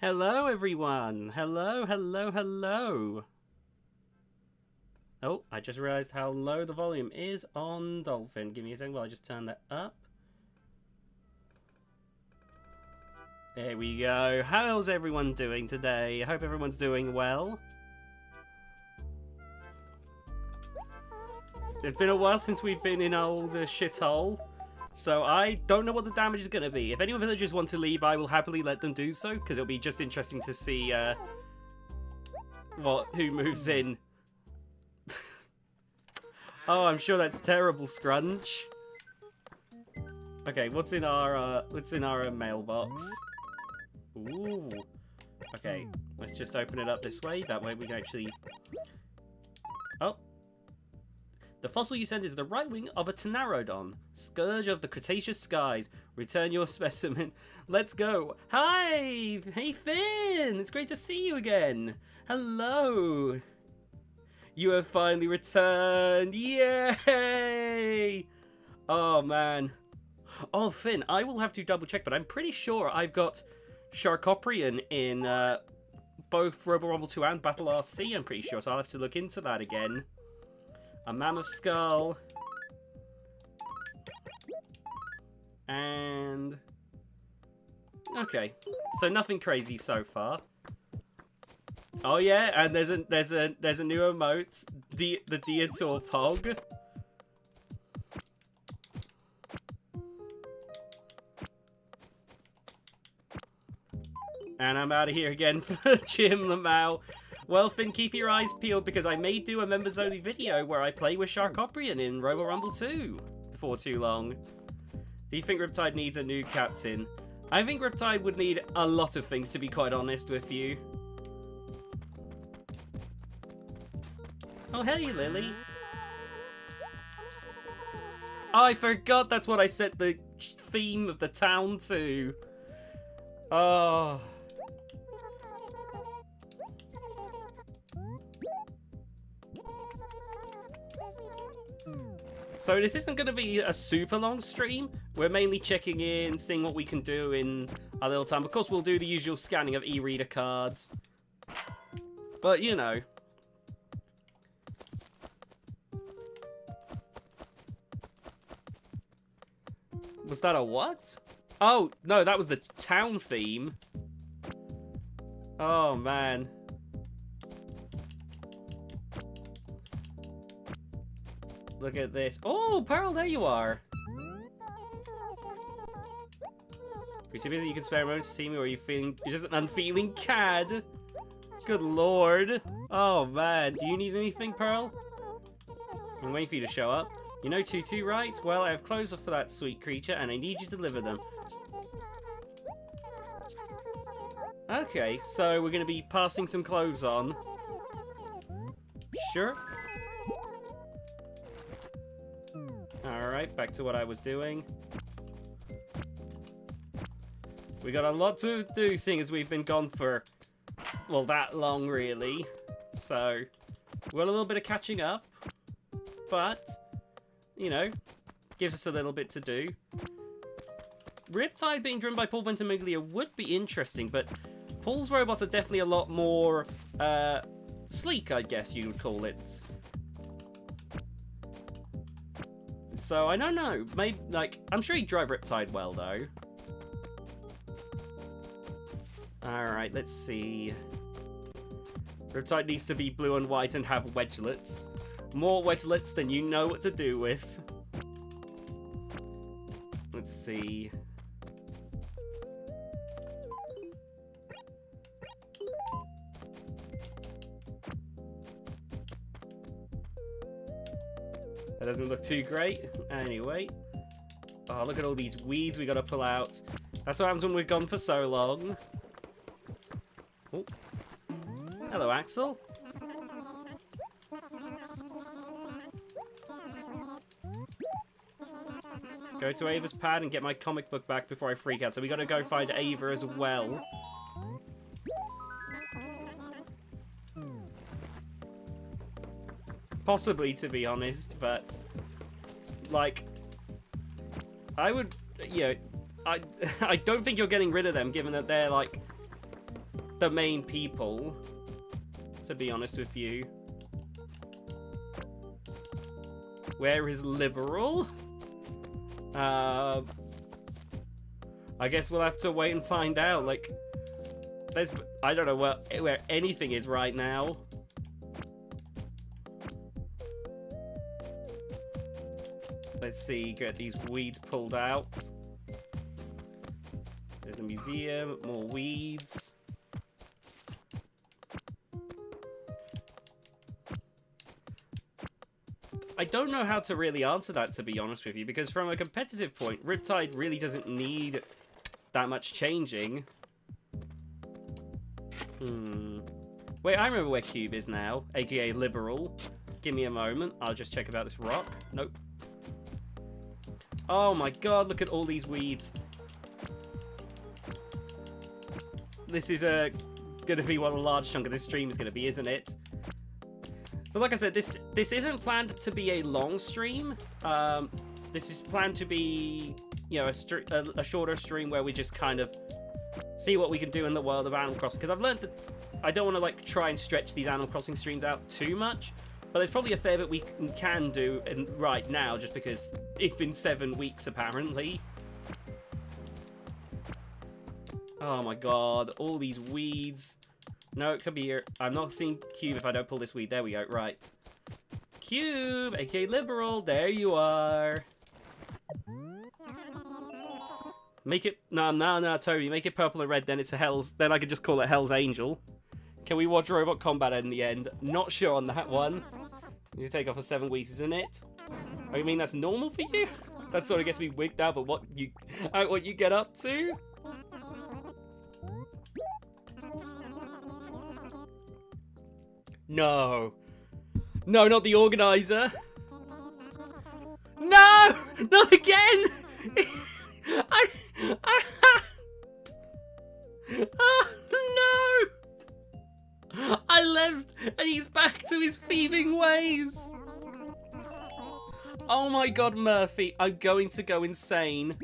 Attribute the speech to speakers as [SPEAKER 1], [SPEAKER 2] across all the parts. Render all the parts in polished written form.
[SPEAKER 1] Hello, everyone. Hello, hello, hello. Oh, I just realized how low the volume is on Dolphin. Give me a second while I just turn that up. There we go. How's everyone doing today? I hope everyone's doing well. It's been a while since we've been in our old shithole, so I don't know what the damage is going to be. If any villagers want to leave, I will happily let them do so, because it'll be just interesting to see who moves in. Oh, I'm sure that's terrible, Scrunch. Okay, what's in our mailbox? Ooh. Okay, let's just open it up this way. That way we can actually... Oh. The fossil you sent is the right wing of a Pteranodon, scourge of the Cretaceous skies. Return your specimen. Let's go. Hi! Hey, Finn! It's great to see you again. Hello. You have finally returned. Yay! Oh, man. Oh, Finn, I will have to double check, but I'm pretty sure I've got Sharkoprian in both Robo Rumble 2 and Battle RC, I'm pretty sure, so I'll have to look into that again. A Mammoth Skull. And... okay, so nothing crazy so far. Oh yeah, and there's a new emote, the Dietor Pog. And I'm out of here again for Jim Lamau. Well, Finn, keep your eyes peeled because I may do a members-only video where I play with Sharkoprian in Robo Rumble 2 before too long. Do you think Riptide needs a new captain? I think Riptide would need a lot of things, to be quite honest with you. Oh, hey, Lily. Oh, I forgot that's what I set the theme of the town to. Oh... So this isn't going to be a super long stream. We're mainly checking in, seeing what we can do in a little time. Of course, we'll do the usual scanning of e-reader cards. But, you know. Was that a what? Oh, no, that was the town theme. Oh, man. Look at this. Oh, Pearl, there you are. You're so busy you can spare a moment to see me, or are you feeling... you're just an unfeeling cad. Good lord. Oh, man. Do you need anything, Pearl? I'm waiting for you to show up. You know Tutu, right? Well, I have clothes for that sweet creature, and I need you to deliver them. Okay, so we're going to be passing some clothes on. Sure. Alright, back to what I was doing. We got a lot to do, seeing as we've been gone for, well, that long, really. So, we've got a little bit of catching up. But, you know, gives us a little bit to do. Riptide being driven by Paul Ventimiglia would be interesting, but Paul's robots are definitely a lot more sleek, I guess you would call it. So, I don't know. Maybe, like, I'm sure he'd drive Riptide well, though. Alright, let's see. Riptide needs to be blue and white and have wedgelets. More wedgelets than you know what to do with. Let's see. That doesn't look too great. Anyway. Oh, look at all these weeds we gotta pull out. That's what happens when we're gone for so long. Oh. Hello, Axel. Go to Ava's pad and get my comic book back before I freak out. So we gotta go find Ava as well. Possibly, to be honest, but... like... I would... you know... I don't think you're getting rid of them, given that they're, like... the main people, to be honest with you. Where is Liberal? I guess we'll have to wait and find out. Like, I don't know where anything is right now. Let's see, get these weeds pulled out. There's the museum, more weeds. I don't know how to really answer that, to be honest with you, because from a competitive point, Riptide really doesn't need that much changing. Wait, I remember where Cube is now, aka Liberal. Give me a moment, I'll just check about this rock. Nope. Oh my god, look at all these weeds. This is gonna be what a large chunk of this stream is gonna be, isn't it? So like I said, this isn't planned to be a long stream. This is planned to be, you know, a shorter stream where we just kind of see what we can do in the world of Animal Crossing. Because I've learned that I don't want to like try and stretch these Animal Crossing streams out too much. But there's probably a fair bit we can do right now, just because it's been 7 weeks apparently. Oh my god, all these weeds. No, it could be here. I'm not seeing Cube if I don't pull this weed. There we go, right. Cube, aka Liberal, there you are. Make it, no, Toby, make it purple and red, then it's then I could just call it Hell's Angel. Can we watch Robot Combat in the end? Not sure on that one. You take off for 7 weeks, isn't it? Oh, you mean that's normal for you? That sort of gets me wigged out, but what you get up to? No. No, not the organizer. No! Not again! Oh, no! I left, and he's back to his thieving ways. Oh my god, Murphy, I'm going to go insane.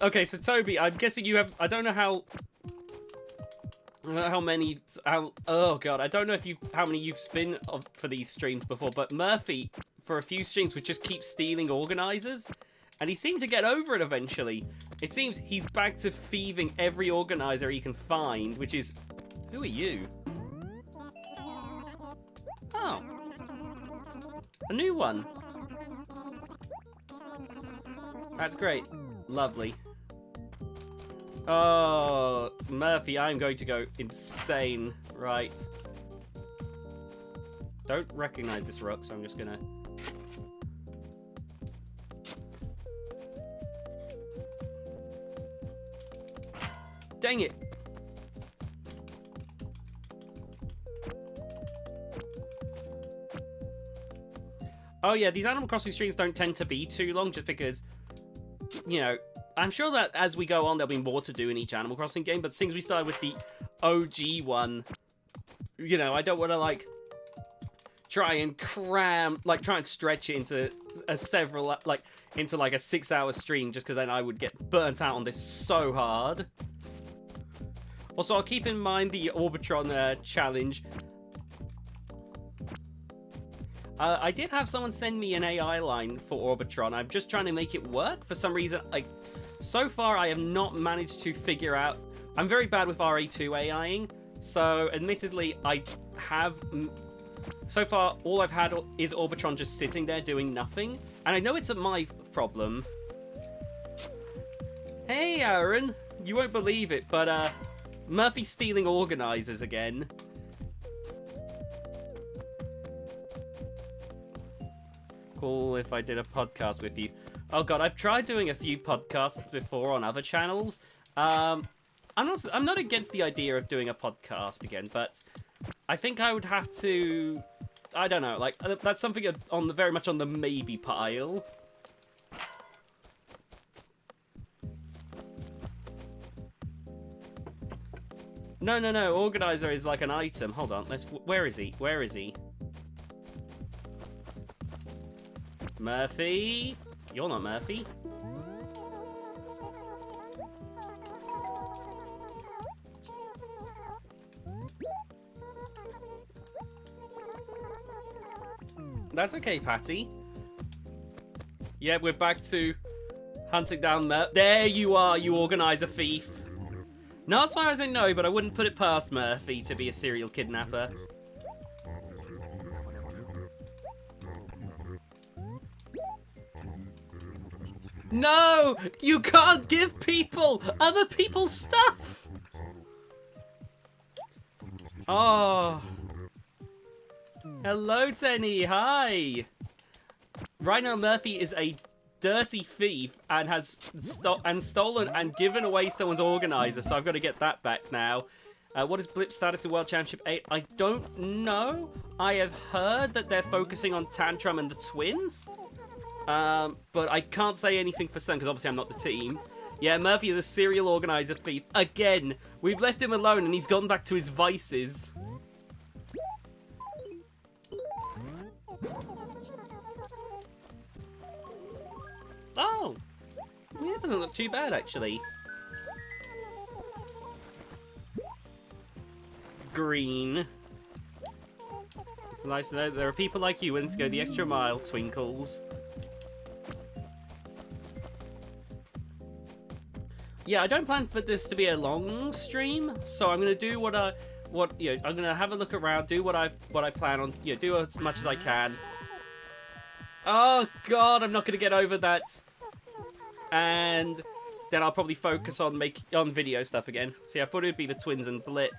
[SPEAKER 1] Okay, so Toby, I'm guessing you have, I don't know how many, oh god, I don't know if how many you've spun for these streams before, but Murphy, for a few streams, would just keep stealing organizers, and he seemed to get over it eventually. It seems he's back to thieving every organizer he can find, which is, who are you? Oh, a new one. That's great. Lovely. Oh, Murphy, I'm going to go insane. Right. Don't recognize this rock, so I'm just gonna... Dang it! Oh yeah, these Animal Crossing streams don't tend to be too long, just because, you know, I'm sure that as we go on, there'll be more to do in each Animal Crossing game, but since we started with the OG one, you know, I don't want to, like, try and stretch it into a 6-hour stream, just because then I would get burnt out on this so hard. Also, I'll keep in mind the Orbitron challenge. I did have someone send me an AI line for Orbitron. I'm just trying to make it work. For some reason, so far I have not managed to figure out... I'm very bad with RA2 AIing, so admittedly I have... So far, all I've had is Orbitron just sitting there doing nothing. And I know it's my problem. Hey, Aaron! You won't believe it, but Murphy's stealing organizers again. Cool if I did a podcast with you. Oh god, I've tried doing a few podcasts before on other channels. I'm not against the idea of doing a podcast again, but I think I would have to... I don't know, like, that's something very much on the maybe pile. No, organizer is like an item. Hold on, where is he? Where is he? Murphy? You're not Murphy. That's okay, Patty. Yeah, we're back to hunting down Murphy. There you are, you organizer thief. Not as far as I know, but I wouldn't put it past Murphy to be a serial kidnapper. No! You can't give people other people's stuff! Oh. Hello, Tenny. Hi. Right now, Murphy is a dirty thief and has stolen and given away someone's organizer, so I've got to get that back now. What is Blip's status in World Championship 8? I don't know. I have heard that they're focusing on Tantrum and the twins. But I can't say anything for Sun because obviously I'm not the team. Yeah, Murphy is a serial organizer thief. Again, we've left him alone and he's gone back to his vices. Oh! Yeah, it doesn't look too bad, actually. Green. It's nice to know that there are people like you willing to go the extra mile, Twinkles. Yeah, I don't plan for this to be a long stream, so I'm gonna do I'm gonna have a look around, do what I plan on, do as much as I can. Oh God, I'm not gonna get over that. And then I'll probably focus on video stuff again. See, I thought it would be the twins and Blit.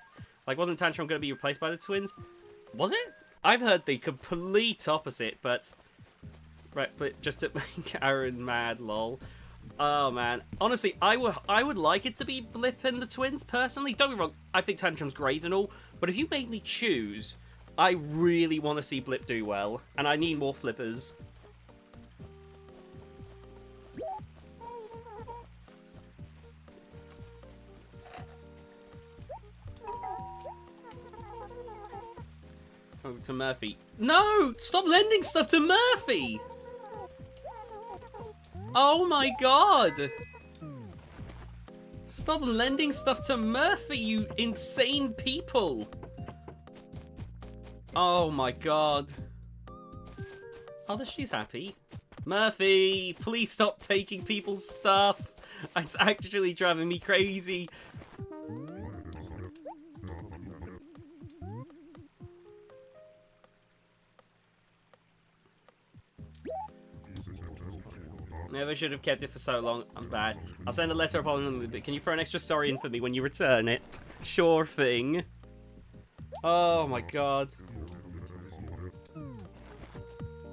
[SPEAKER 1] Like, wasn't Tantrum gonna be replaced by the twins? Was it? I've heard the complete opposite, but right, Blit just to make Aaron mad, lol. Oh man, honestly, I would like it to be Blip and the twins personally. Don't get me wrong, I think Tantrum's great and all, but if you make me choose, I really want to see Blip do well, and I need more flippers. Oh, to Murphy. No! Stop lending stuff to Murphy! Oh my God! Stop lending stuff to Murphy, you insane people! Oh my God. Oh, she's happy. Murphy, please stop taking people's stuff. It's actually driving me crazy. Never should have kept it for so long. I'm bad. I'll send a letter upon but can you throw an extra sorry in for me when you return it? Sure thing. Oh my God.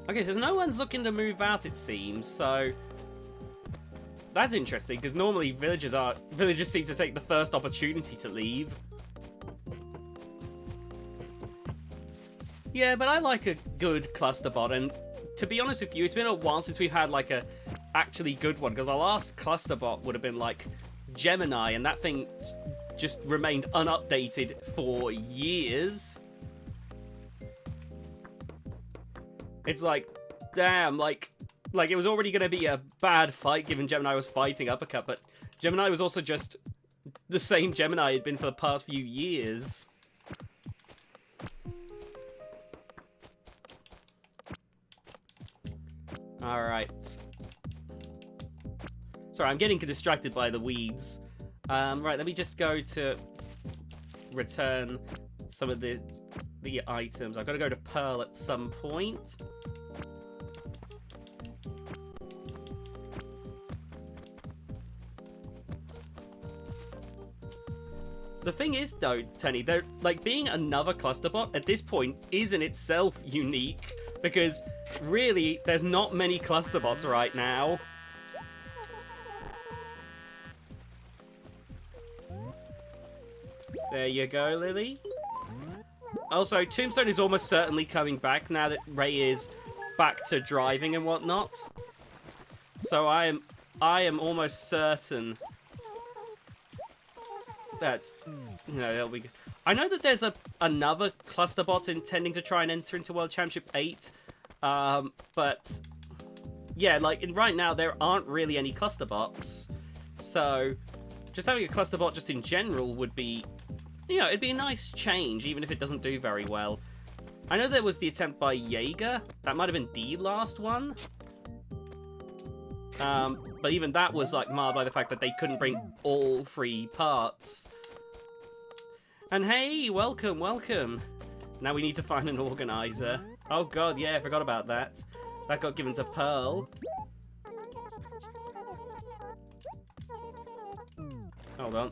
[SPEAKER 1] Okay, so no one's looking to move out, it seems, so that's interesting, because normally villagers seem to take the first opportunity to leave. Yeah, but I like a good cluster bot, and to be honest with you, it's been a while since we've had like a actually good one, because our last cluster bot would have been like Gemini, and that thing just remained unupdated for years. It's like, damn, like it was already going to be a bad fight given Gemini was fighting Uppercut, but Gemini was also just the same Gemini had been for the past few years. Alright. Sorry, I'm getting distracted by the weeds. Right, let me just go to return some of the items. I've got to go to Pearl at some point. The thing is, though, Tenny, they're like being another cluster bot at this point is in itself unique because really there's not many cluster bots right now. There you go, Lily. Also, Tombstone is almost certainly coming back now that Ray is back to driving and whatnot. So I am almost certain that that'll be good. I know that there's another cluster bot intending to try and enter into World Championship 8, but yeah, like right now there aren't really any cluster bots, so just having a cluster bot just in general would be, it'd be a nice change, even if it doesn't do very well. I know there was the attempt by Jaeger. That might have been the last one. But even that was like marred by the fact that they couldn't bring all 3 parts. And hey, welcome, welcome. Now we need to find an organizer. Oh god, yeah, I forgot about that. That got given to Pearl. Hold on.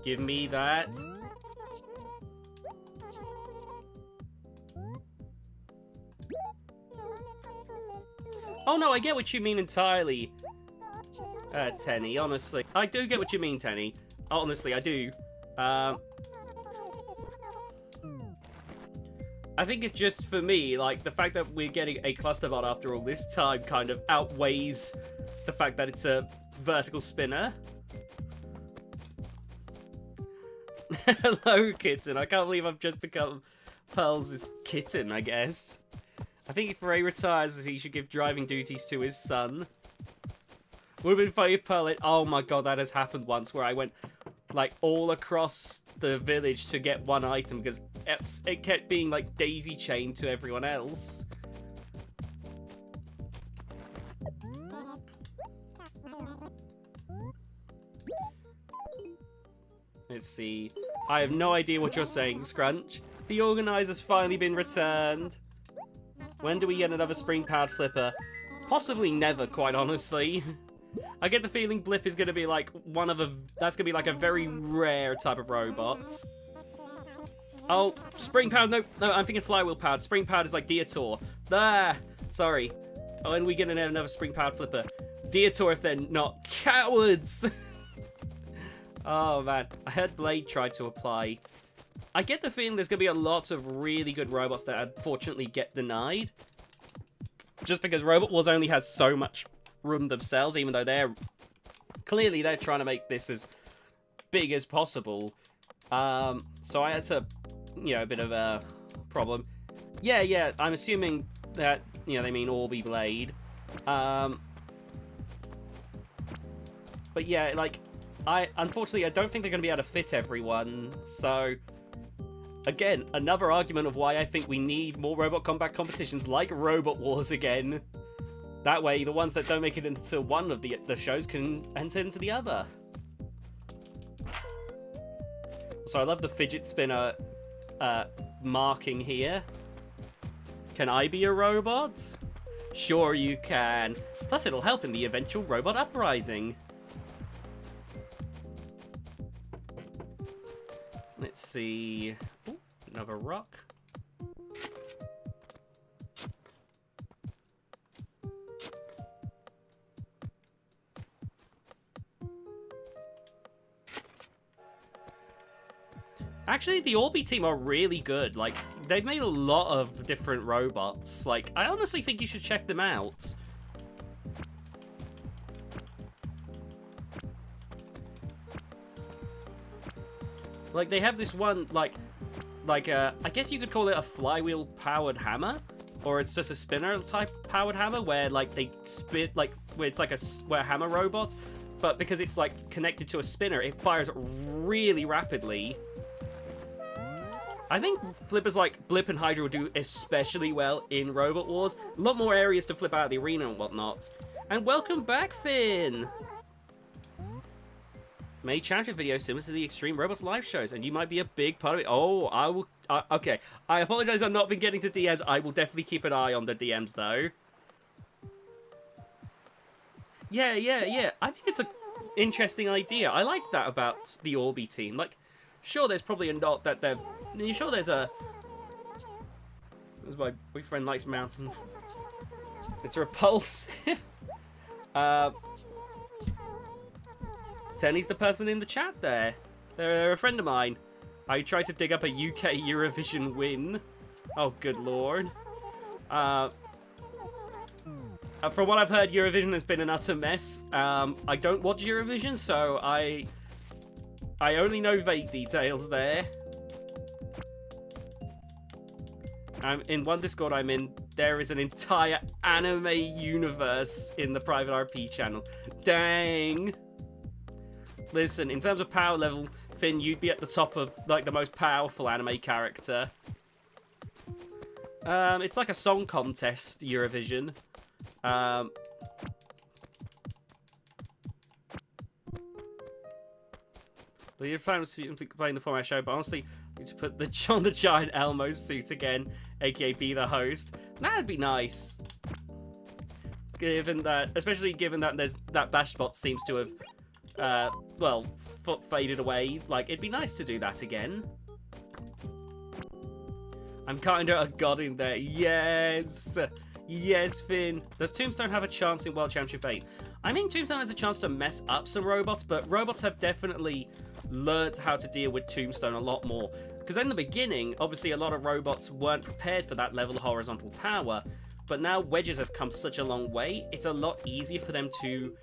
[SPEAKER 1] Give me that. Oh no, I get what you mean entirely, Tenny, honestly. I do get what you mean, Tenny. Honestly, I do. I think it's just, for me, like, the fact that we're getting a cluster bot after all this time kind of outweighs the fact that it's a vertical spinner. Hello, kitten. I can't believe I've just become Pearl's kitten, I guess. I think if Ray retires, he should give driving duties to his son. Would have been funny if Pearl... Oh my god, that has happened once, where I went, like, all across the village to get one item, because it kept being, like, daisy-chained to everyone else. Let's see. I have no idea what you're saying, Scrunch. The organizer's finally been returned. When do we get another spring-powered flipper? Possibly never, quite honestly. I get the feeling Blip is going to be like one of a... That's going to be like a very rare type of robot. Oh, spring-powered. No, I'm thinking flywheel-powered. Spring-powered is like Deator. There. Sorry. Oh, and we get another spring-powered flipper. Deator if they're not cowards. Oh, man. I heard Blade tried to apply. I get the feeling there's going to be a lot of really good robots that unfortunately get denied. Just because Robot Wars only has so much room themselves, even though they're... Clearly, they're trying to make this as big as possible. So that's a, a bit of a problem. Yeah, I'm assuming that, they mean Orby Blade. But yeah, like... Unfortunately, I don't think they're going to be able to fit everyone, so... Again, another argument of why I think we need more Robot Combat competitions like Robot Wars again. That way, the ones that don't make it into one of the shows can enter into the other. So I love the fidget spinner marking here. Can I be a robot? Sure you can. Plus, it'll help in the eventual robot uprising. Let's see. Ooh, another rock. Actually, the Orby team are really good. Like, they've made a lot of different robots. Like, I honestly think you should check them out. Like, they have this one, I guess you could call it a flywheel-powered hammer, or it's just a spinner-type powered hammer, where, like, they spin, like, where it's like a hammer robot, but because it's, like, connected to a spinner, it fires really rapidly. I think flippers like Blip and Hydra will do especially well in Robot Wars. A lot more areas to flip out of the arena and whatnot. And welcome back, Finn! Made challenge videos similar to the Extreme Robots live shows, and you might be a big part of it. Oh, I will... okay, I apologize I've not been getting to DMs. I will definitely keep an eye on the DMs, though. Yeah. I think it's an interesting idea. I like that about the Orby team. Like, sure, there's probably a lot that they're... Sure, there's a... My boyfriend likes mountain. It's repulsive. Tenny's the person in the chat there. They're a friend of mine. I tried to dig up a UK Eurovision win. Oh, good lord. From what I've heard, Eurovision has been an utter mess. I don't watch Eurovision, so I only know vague details there. In one Discord I'm in, there is an entire anime universe in the private RP channel. Dang. Listen, in terms of power level, Finn, you'd be at the top of, like, the most powerful anime character. It's like a song contest, Eurovision. The plan was to play in the format show, but honestly, to put the John the Giant Elmo suit again, aka be the host. That'd be nice. Given that, especially given that that Bashbot seems to have, well, faded away. Like, it'd be nice to do that again. I'm kinda a god in there. Yes! Yes, Finn. Does Tombstone have a chance in World Championship 8? I mean, Tombstone has a chance to mess up some robots, but robots have definitely learned how to deal with Tombstone a lot more. Because in the beginning, obviously a lot of robots weren't prepared for that level of horizontal power, but now wedges have come such a long way, it's a lot easier for them to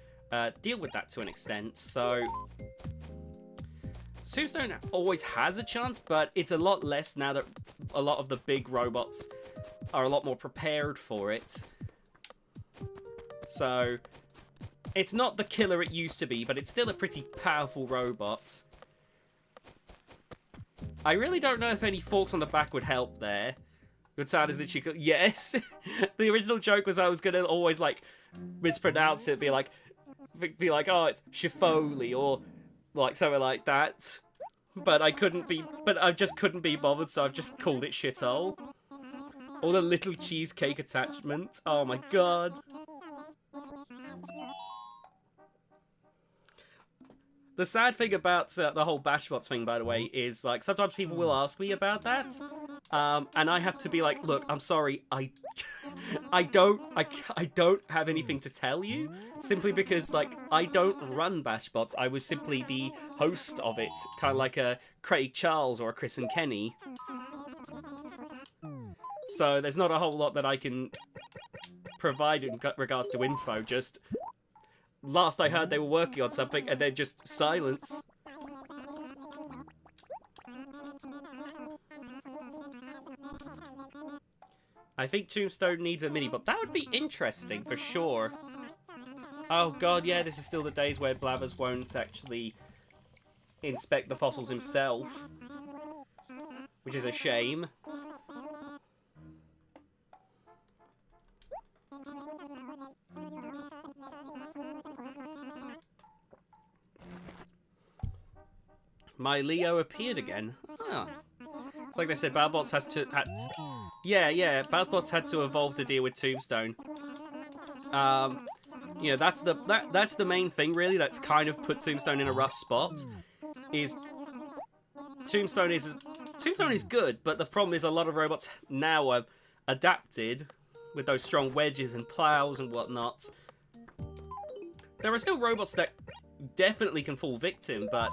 [SPEAKER 1] deal with that to an extent. So Tombstone always has a chance, but it's a lot less now that a lot of the big robots are a lot more prepared for it. So it's not the killer it used to be, but it's still a pretty powerful robot. I really don't know if any forks on the back would help there. Good sound is that she could... Yes! The original joke was I was going to always, like, mispronounce it, be like, oh, it's Shifoli, or, like, something like that. But I just couldn't be bothered, so I've just called it shithole. All the little cheesecake attachment. Oh my god. The sad thing about the whole Bashbots thing, by the way, is, like, sometimes people will ask me about that, and I have to be like, look, I'm sorry, I don't have anything to tell you, simply because, like, I don't run Bashbots. I was simply the host of it, kind of like a Craig Charles or a Chris and Kenny. So there's not a whole lot that I can provide in regards to info, just... Last I heard, they were working on something, and then just silence. I think Tombstone needs a mini-bot. That would be interesting, for sure. Oh god, yeah, this is still the days where Blathers won't actually inspect the fossils himself. Which is a shame. My Leo appeared again. Ah. It's like they said, Battlebots Battlebots had to evolve to deal with Tombstone. You know, that's the main thing really that's kind of put Tombstone in a rough spot. Is Tombstone is good, but the problem is a lot of robots now have adapted with those strong wedges and plows and whatnot. There are still robots that definitely can fall victim, but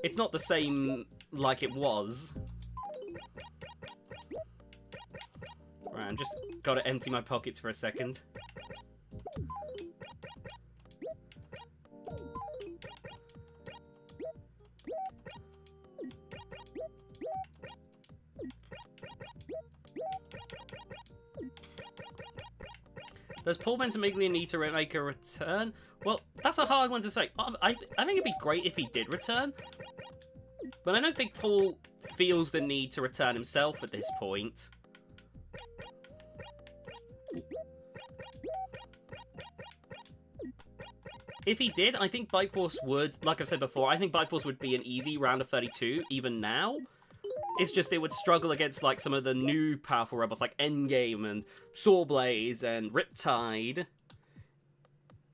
[SPEAKER 1] it's not the same like it was. Right, I'm just gotta empty my pockets for a second. Does Paul Ventimiglia need to make a return? Well, that's a hard one to say. I think it'd be great if he did return. But I don't think Paul feels the need to return himself at this point. If he did, I think Bite Force would, like I've said before, I think Bite Force would be an easy round of 32, even now. It's just it would struggle against, like, some of the new powerful robots, like Endgame and Sawblaze and Riptide.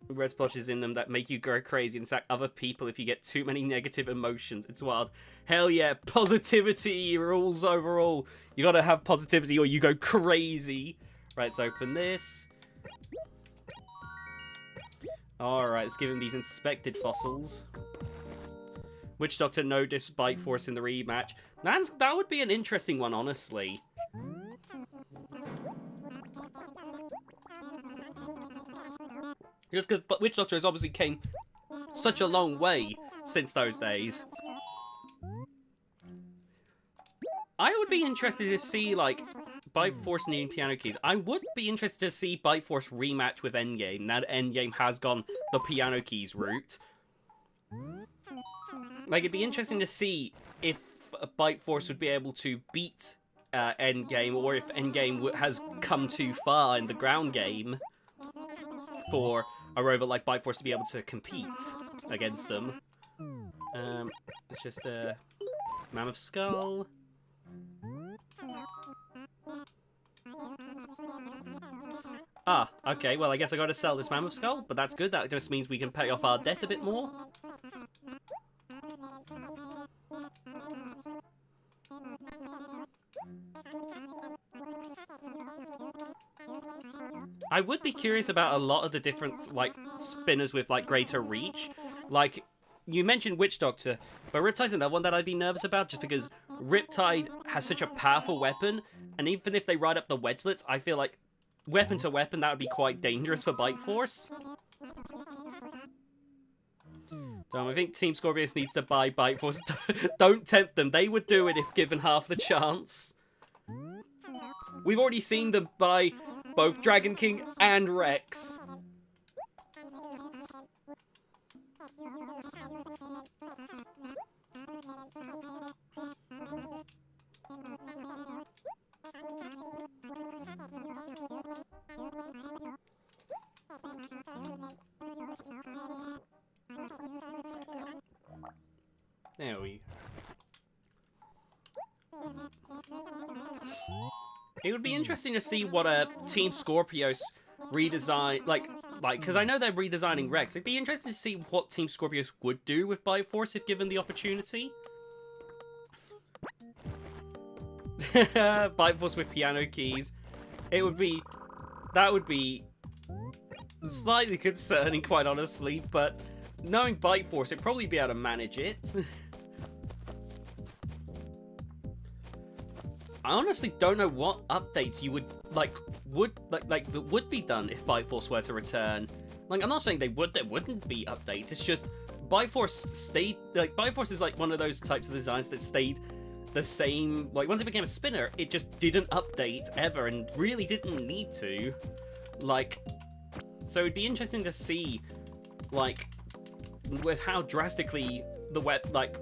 [SPEAKER 1] Red splotches in them that make you go crazy and sack other people if you get too many negative emotions. It's wild. Hell yeah, positivity rules overall. You gotta have positivity or you go crazy. Right, let's open this. Alright, let's give him these inspected fossils. Witch Doctor noticed Bite Force in the rematch. That would be an interesting one, honestly. Just because Witch Doctor has obviously came such a long way since those days. I would be interested to see, like, Bite Force needing piano keys. I would be interested to see Bite Force rematch with Endgame, now that Endgame has gone the piano keys route. Like, it'd be interesting to see if Bite Force would be able to beat Endgame, or if Endgame has come too far in the ground game for a robot like Bite Force to be able to compete against them. It's just a Mammoth Skull. Ah, okay, well, I guess I gotta sell this Mammoth Skull, but that's good. That just means we can pay off our debt a bit more. I would be curious about a lot of the different, like, spinners with, like, greater reach. Like, you mentioned Witch Doctor, but Riptide's another one that I'd be nervous about, just because Riptide has such a powerful weapon, and even if they ride up the Wedgelets, I feel like weapon to weapon, that would be quite dangerous for Bite Force. So I think Team Scorpius needs to buy Bite Force. Don't tempt them. They would do it if given half the chance. We've already seen them buy both Dragon King and Rex. There we go. It would be interesting to see what a Team Scorpios redesign, like, because I know they're redesigning Rex. It'd be interesting to see what Team Scorpios would do with Bite Force if given the opportunity. Bite Force with piano keys. That would be slightly concerning, quite honestly, but knowing Bite Force, it'd probably be able to manage it. I honestly don't know what updates you would that would be done if Bite Force were to return. Like, I'm not saying there wouldn't be updates. It's just Bite Force stayed, like, Bite Force is like one of those types of designs that stayed the same. Like, once it became a spinner, it just didn't update ever and really didn't need to. Like, so it'd be interesting to see, like, with how drastically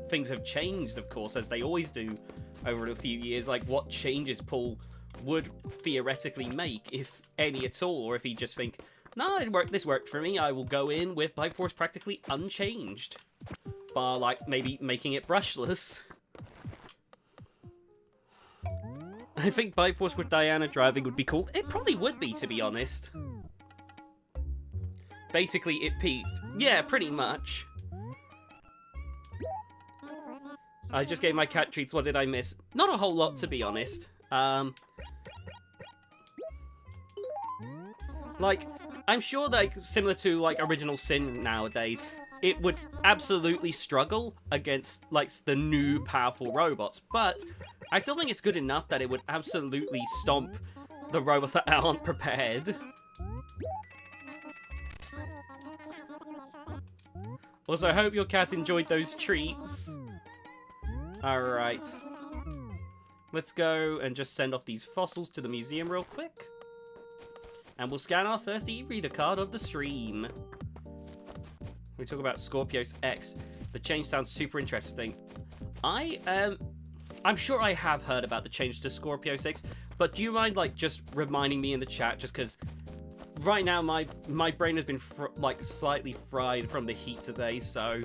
[SPEAKER 1] things have changed, of course, as they always do over a few years, like what changes Paul would theoretically make, if any at all, or if he just think, no, this worked for me, I will go in with Bite Force practically unchanged, bar like maybe making it brushless. I think Bite Force with Diana driving would be cool. It probably would be, to be honest. Basically, it peaked. Yeah, pretty much. I just gave my cat treats. What did I miss? Not a whole lot, to be honest. Like, I'm sure, like, similar to, like, Original Sin nowadays, it would absolutely struggle against, like, the new powerful robots. But I still think it's good enough that it would absolutely stomp the robots that aren't prepared. Also, I hope your cat enjoyed those treats. Alright. Let's go and just send off these fossils to the museum real quick. And we'll scan our first e-reader card of the stream. We talk about Scorpios X. The change sounds super interesting. I'm sure I have heard about the change to Scorpios X, but do you mind, like, just reminding me in the chat, just because right now my brain has been like slightly fried from the heat today, so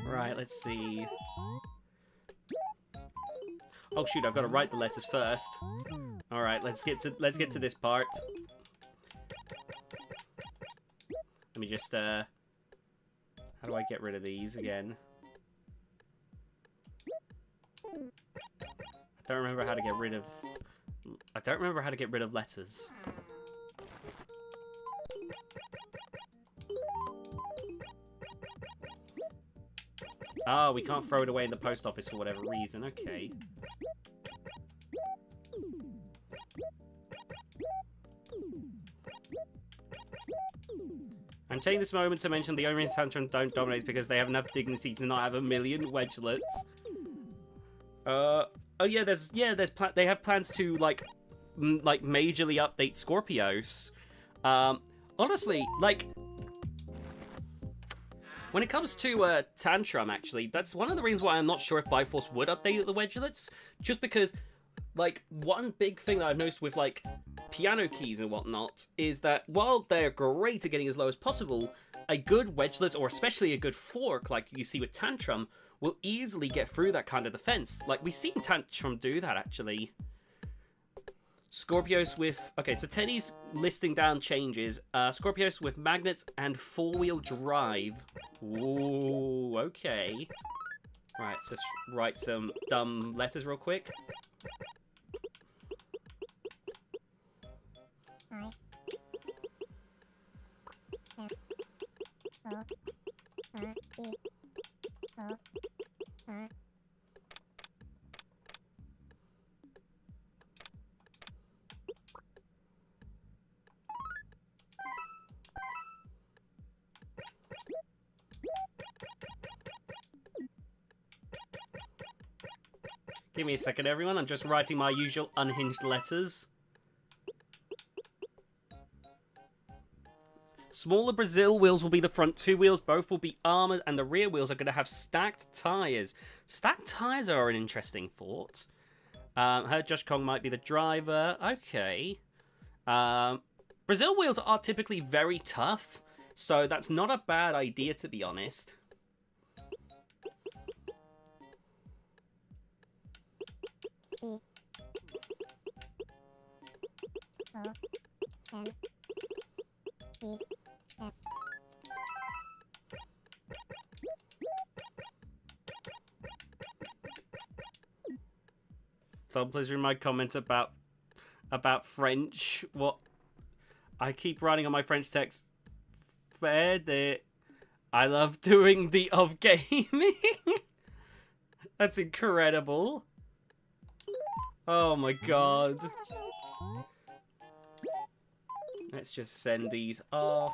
[SPEAKER 1] right, let's see. Oh shoot, I've got to write the letters first. All right, let's get to this part. Let me just how do I get rid of these again? I don't remember how to get rid of letters. Oh, we can't throw it away in the post office for whatever reason. Okay. I'm taking this moment to mention the Omni Tantrum don't dominate because they have enough dignity to not have a million wedgelets. Oh yeah, they have plans to, like, like majorly update Scorpios. Honestly, like, when it comes to Tantrum, actually, that's one of the reasons why I'm not sure if Bifrost would update the Wedgelets, just because, like, one big thing that I've noticed with, like, piano keys and whatnot is that while they're great at getting as low as possible, a good Wedgelet, or especially a good fork, like you see with Tantrum, will easily get through that kind of defense. Like, we've seen Tantrum do that, actually. Scorpios with... Okay, so Teddy's listing down changes. Scorpios with magnets and four-wheel drive. Ooh, okay. Right, so let's write some dumb letters real quick. Give me a second, everyone. I'm just writing my usual unhinged letters. Smaller Brazil wheels will be the front two wheels. Both will be armored, and the rear wheels are going to have stacked tires. Stacked tires are an interesting thought. Heard Josh Kong might be the driver. Okay. Brazil wheels are typically very tough, so that's not a bad idea, to be honest. Don't please read my comment about French. What? I keep writing on my French text. I love doing the of gaming. That's incredible. Oh my god. Let's just send these off.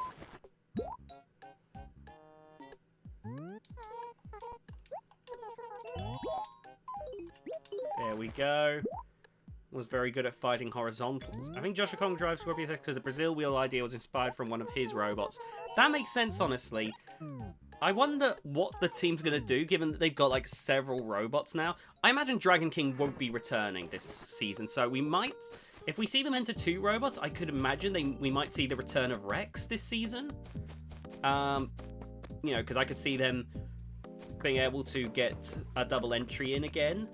[SPEAKER 1] There we go. Was very good at fighting horizontals. I think Joshua Kong drives Scorpius X because the Brazil wheel idea was inspired from one of his robots. That makes sense, honestly. I wonder what the team's going to do, given that they've got, like, several robots now. I imagine Dragon King won't be returning this season, so we might... If we see them enter two robots, I could imagine we might see the return of Rex this season. You know, because I could see them being able to get a double entry in again.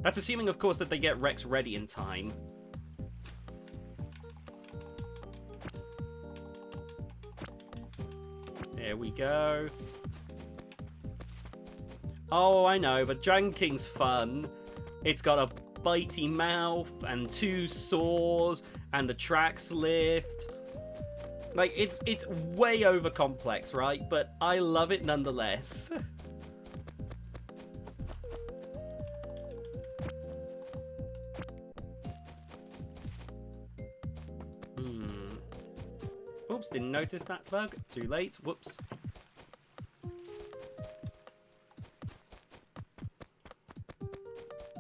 [SPEAKER 1] That's assuming, of course, that they get Rex ready in time. There we go. Oh, I know, but Dragon King's fun. It's got a bitey mouth and two saws and the tracks lift. Like, it's way over complex, right? But I love it nonetheless. Oops, didn't notice that bug. Too late. Whoops.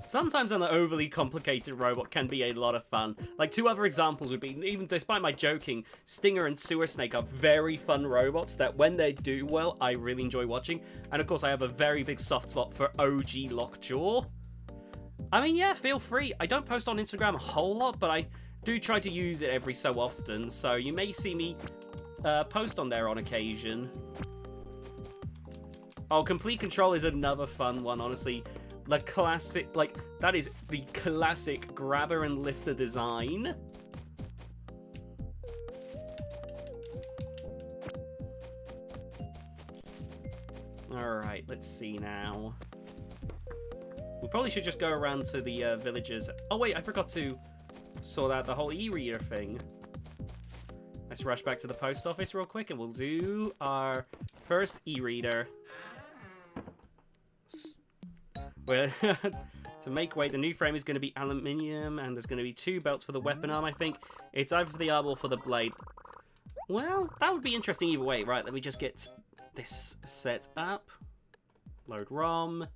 [SPEAKER 1] Sometimes an overly complicated robot can be a lot of fun. Like, two other examples would be, even despite my joking, Stinger and Sewer Snake are very fun robots that when they do well, I really enjoy watching. And of course, I have a very big soft spot for OG Lockjaw. I mean, yeah, feel free. I don't post on Instagram a whole lot, but I do try to use it every so often. So you may see me post on there on occasion. Oh, Complete Control is another fun one, honestly. The classic, like, that is the classic grabber and lifter design. Alright, let's see now. We probably should just go around to the villagers. Oh wait, I forgot to sort out the whole e-reader thing. Let's rush back to the post office real quick and we'll do our first e-reader. Well, to make weight, the new frame is going to be aluminium, and there's going to be two belts for the weapon arm, I think. It's either for the arm or for the blade. Well, that would be interesting either way. Right, let me just get this set up. Load ROM.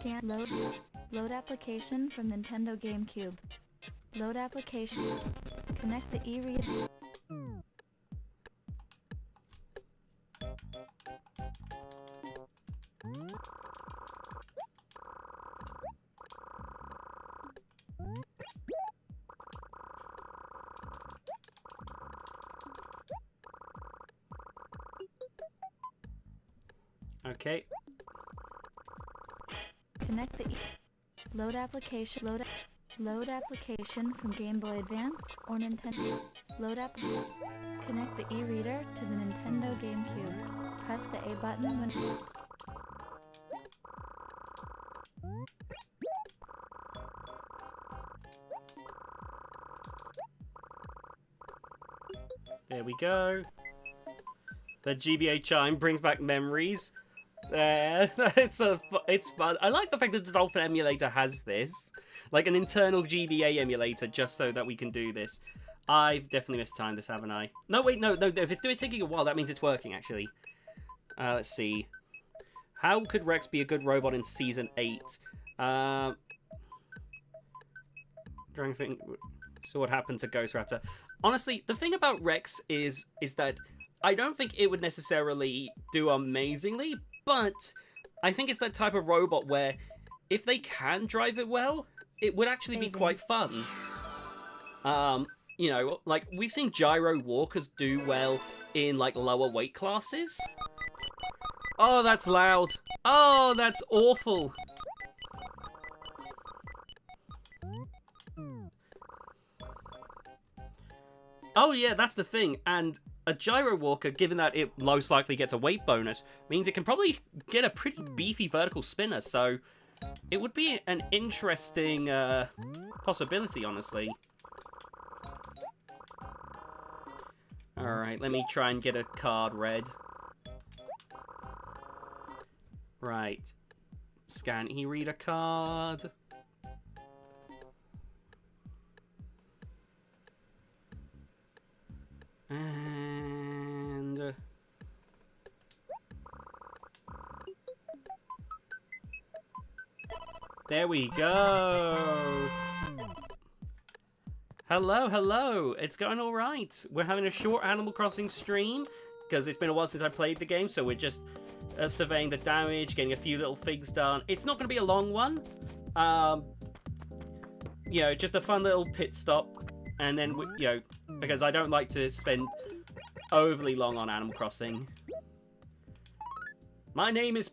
[SPEAKER 2] Can't load application from Nintendo GameCube. Load application. Connect the e-reader.
[SPEAKER 1] Okay.
[SPEAKER 2] Connect the load application. Load application from Game Boy Advance or Nintendo. Load app. Connect the e-reader to the Nintendo GameCube. Press the A button when.
[SPEAKER 1] There we go. The GBA chime brings back memories. It's fun. I like the fact that the Dolphin emulator has this. Like an internal GBA emulator just so that we can do this. I've definitely mistimed this, haven't I? No, wait, no. If it's taking a while, that means it's working, actually. Let's see. How could Rex be a good robot in Season 8? So what happened to Ghost Raptor? Honestly, the thing about Rex is that I don't think it would necessarily do amazingly, but I think it's that type of robot where if they can drive it well, it would actually be quite fun. You know, like, we've seen gyro walkers do well in, like, lower weight classes. Oh, that's loud. Oh, that's awful. Oh, yeah, that's the thing. And a gyro walker, given that it most likely gets a weight bonus, means it can probably get a pretty beefy vertical spinner. So it would be an interesting possibility, honestly. Alright, let me try and get a card read. Right. Scan e-reader card. And... there we go! Hello, hello! It's going alright. We're having a short Animal Crossing stream, because it's been a while since I played the game, so we're just surveying the damage, getting a few little things done. It's not going to be a long one. You know, just a fun little pit stop, and then, you know, because I don't like to spend overly long on Animal Crossing. My name is...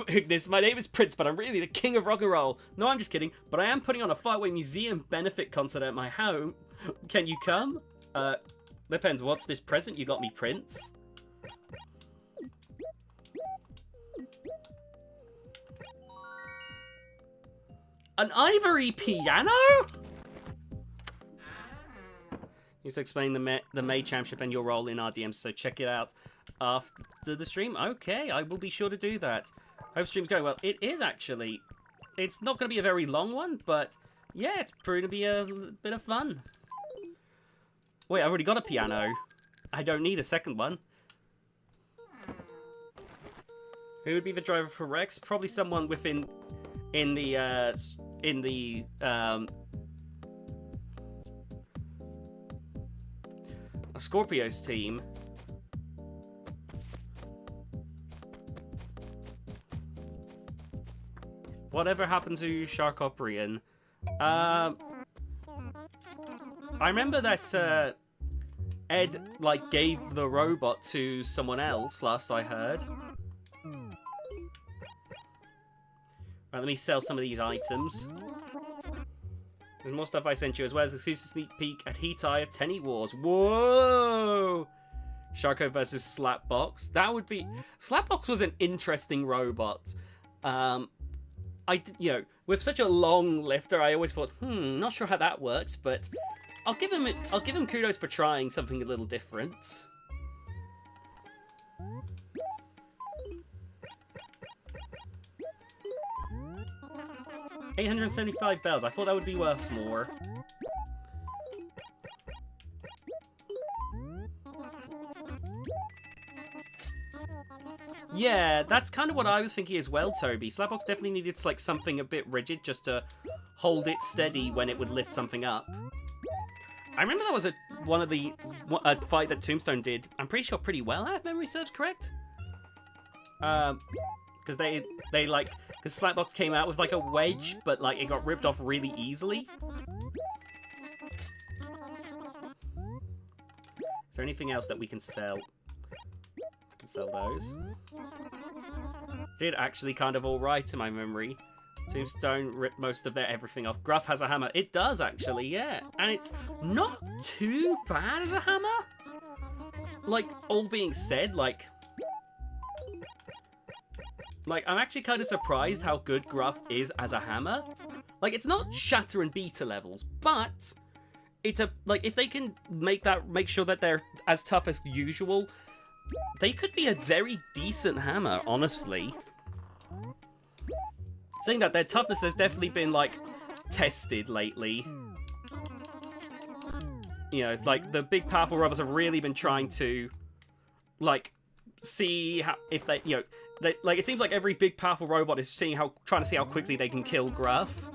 [SPEAKER 1] Ignis, my name is Prince, but I'm really the king of rock and roll. No, I'm just kidding, but I am putting on a Fireway Museum benefit concert at my home. Can you come? Depends, what's this present you got me, Prince? An ivory piano? Used to explain the May Championship and your role in RDM, so check it out after the stream. Okay, I will be sure to do that. Hope stream's going well. It is, actually. It's not going to be a very long one, but yeah, it's proving to be a bit of fun. Wait, I've already got a piano. I don't need a second one. Who would be the driver for Rex? Probably someone within the Scorpio's team. Whatever happened to Sharkoprian? I remember that Ed like gave the robot to someone else last I heard. Right, let me sell some of these items. There's more stuff I sent you, as well as an exclusive sneak peek at Heat Eye of Tenny Wars. Whoa! Sharko versus Slapbox. That would be... Slapbox was an interesting robot. You know, with such a long lifter, I always thought, not sure how that works, but I'll give him kudos for trying something a little different. $875 bells. I thought that would be worth more. Yeah, that's kind of what I was thinking as well, Toby. Slapbox definitely needed like something a bit rigid just to hold it steady when it would lift something up. I remember that was a fight that Tombstone did. I'm pretty sure pretty well, if memory serves correct. Because because Slapbox came out with like a wedge, but like it got ripped off really easily. Is there anything else that we can sell? I can sell those. Did actually kind of all right in my memory. Tombstone ripped most of their everything off. Gruff has a hammer. It does actually, yeah, and it's not too bad as a hammer. Like, all being said, like I'm actually kind of surprised how good Gruff is as a hammer. Like, it's not Shatter and Beta levels, but it's if they can make sure that they're as tough as usual, they could be a very decent hammer, honestly. Saying that, their toughness has definitely been, like, tested lately. You know, it's like, the big powerful robots have really been trying to, like, see how, if they, you know, like, it seems like every big powerful robot is trying to see how quickly they can kill Gruff.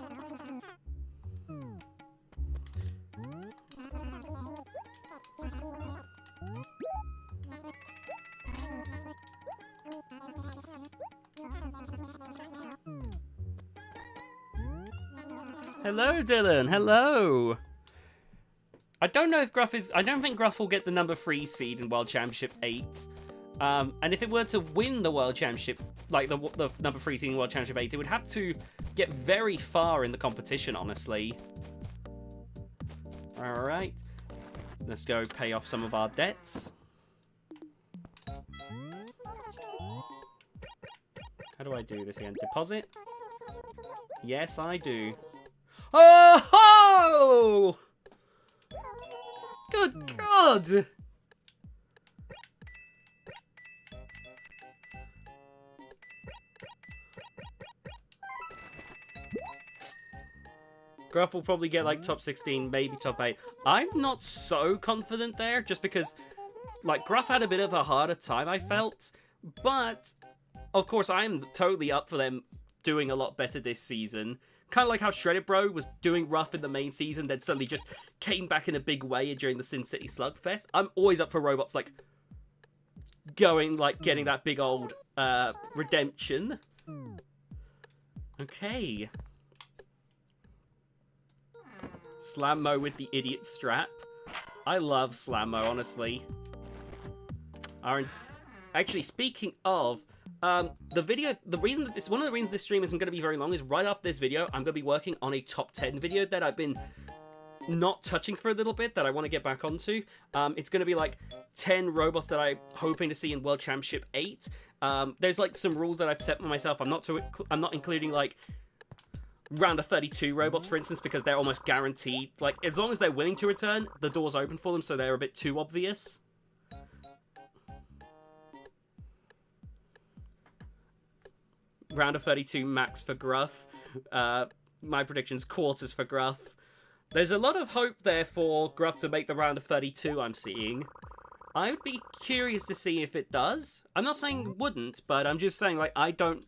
[SPEAKER 1] Hello, Dylan. Hello. I don't know if Gruff is... I don't think Gruff will get the number 3 seed in World Championship 8. And if it were to win the World Championship, like the number 3 seed in World Championship 8, it would have to get very far in the competition, honestly. Alright. Let's go pay off some of our debts. How do I do this again? Deposit? Yes, I do. Oh! Good God! Gruff will probably get like top 16, maybe top 8. I'm not so confident there, just because like Gruff had a bit of a harder time, I felt. But of course, I'm totally up for them doing a lot better this season. Kind of like how Shredded Bro was doing rough in the main season, then suddenly just came back in a big way during the Sin City Slugfest. I'm always up for robots like getting that big old redemption. Okay. Slammo with the idiot strap. I love Slammo, honestly. Actually, speaking of, the video, it's one of the reasons this stream isn't going to be very long is right after this video, I'm going to be working on a top 10 video that I've been not touching for a little bit that I want to get back onto. It's going to be like 10 robots that I'm hoping to see in World Championship 8. There's like some rules that I've set for myself. I'm not including like round of 32 robots, for instance, because they're almost guaranteed. Like, as long as they're willing to return, the door's open for them, so they're a bit too obvious. Round of 32 max for Gruff. My prediction's quarters for Gruff. There's a lot of hope there for Gruff to make the round of 32, I'm seeing. I would be curious to see if it does. I'm not saying it wouldn't, but I'm just saying, like, I don't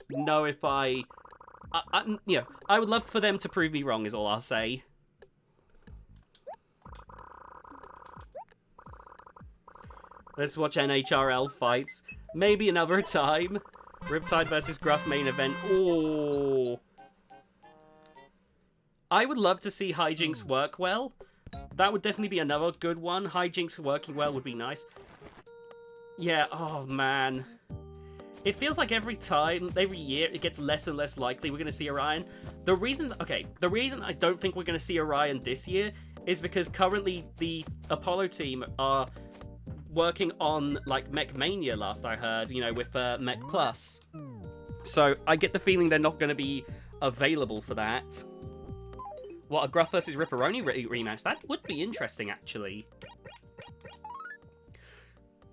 [SPEAKER 1] know if you know, I would love for them to prove me wrong, is all I'll say. Let's watch NHRL fights. Maybe another time. Riptide versus Gruff main event. Oh, I would love to see Hijinks work well. That would definitely be another good one. Hijinks working well would be nice. Yeah, oh man. It feels like every year, it gets less and less likely we're going to see Orion. The reason I don't think we're going to see Orion this year is because currently the Apollo team are working on, like, Mech Mania, last I heard, you know, with Mech Plus. So I get the feeling they're not going to be available for that. What, a Gruff versus Ripperoni rematch? That would be interesting, actually.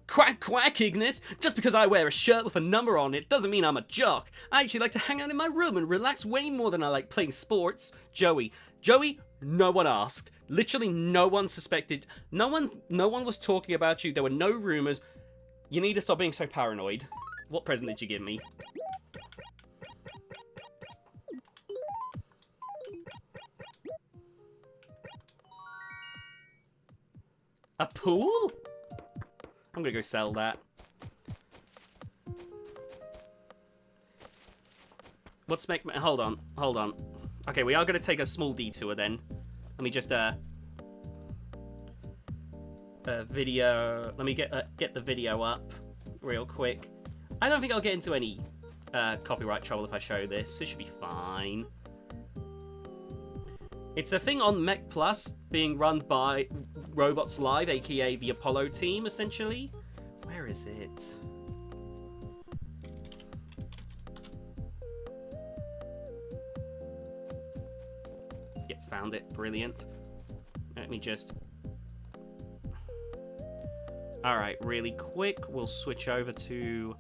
[SPEAKER 1] Quack, quack, Ignis! Just because I wear a shirt with a number on it doesn't mean I'm a jock. I actually like to hang out in my room and relax way more than I like playing sports. Joey, no one asked. Literally no one suspected. No one was talking about you. There were no rumors. You need to stop being so paranoid. What present did you give me? A pool? I'm gonna go sell that. Let's make... Hold on. Hold on. Okay, we are gonna take a small detour then. Let me just, video... Let me get the video up real quick. I don't think I'll get into any copyright trouble if I show this. It should be fine. It's a thing on Mech Plus being run by Robots Live, aka the Apollo team, essentially. Where is it? Yep, found it. Brilliant. Let me just... Alright, really quick, we'll switch over to...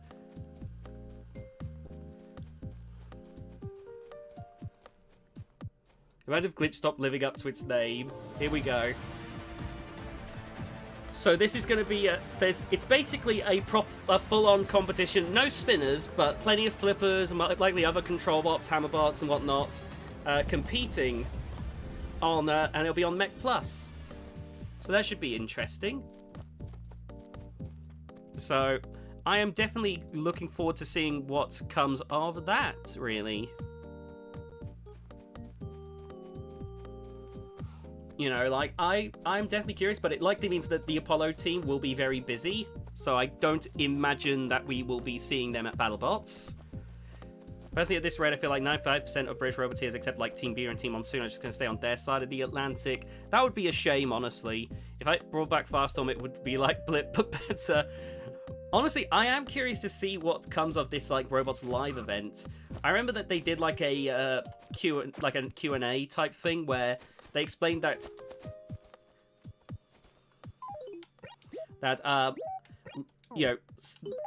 [SPEAKER 1] Imagine if Glitch stopped living up to its name. Here we go. So this is going to be it's basically a full-on competition. No spinners, but plenty of flippers and likely other control bots, hammer bots, and whatnot, competing on, and it'll be on Mech Plus. So that should be interesting. So I am definitely looking forward to seeing what comes of that, really. You know, like, I'm definitely curious, but it likely means that the Apollo team will be very busy, so I don't imagine that we will be seeing them at BattleBots. Personally, at this rate, I feel like 95% of British Roboteers, except like Team Beer and Team Monsoon, are just going to stay on their side of the Atlantic. That would be a shame, honestly. If I brought back Farstorm, it would be like Blip, but better. Honestly, I am curious to see what comes of this, like, Robots Live event. I remember that they did, like, a Q&A type thing where they explained that you know,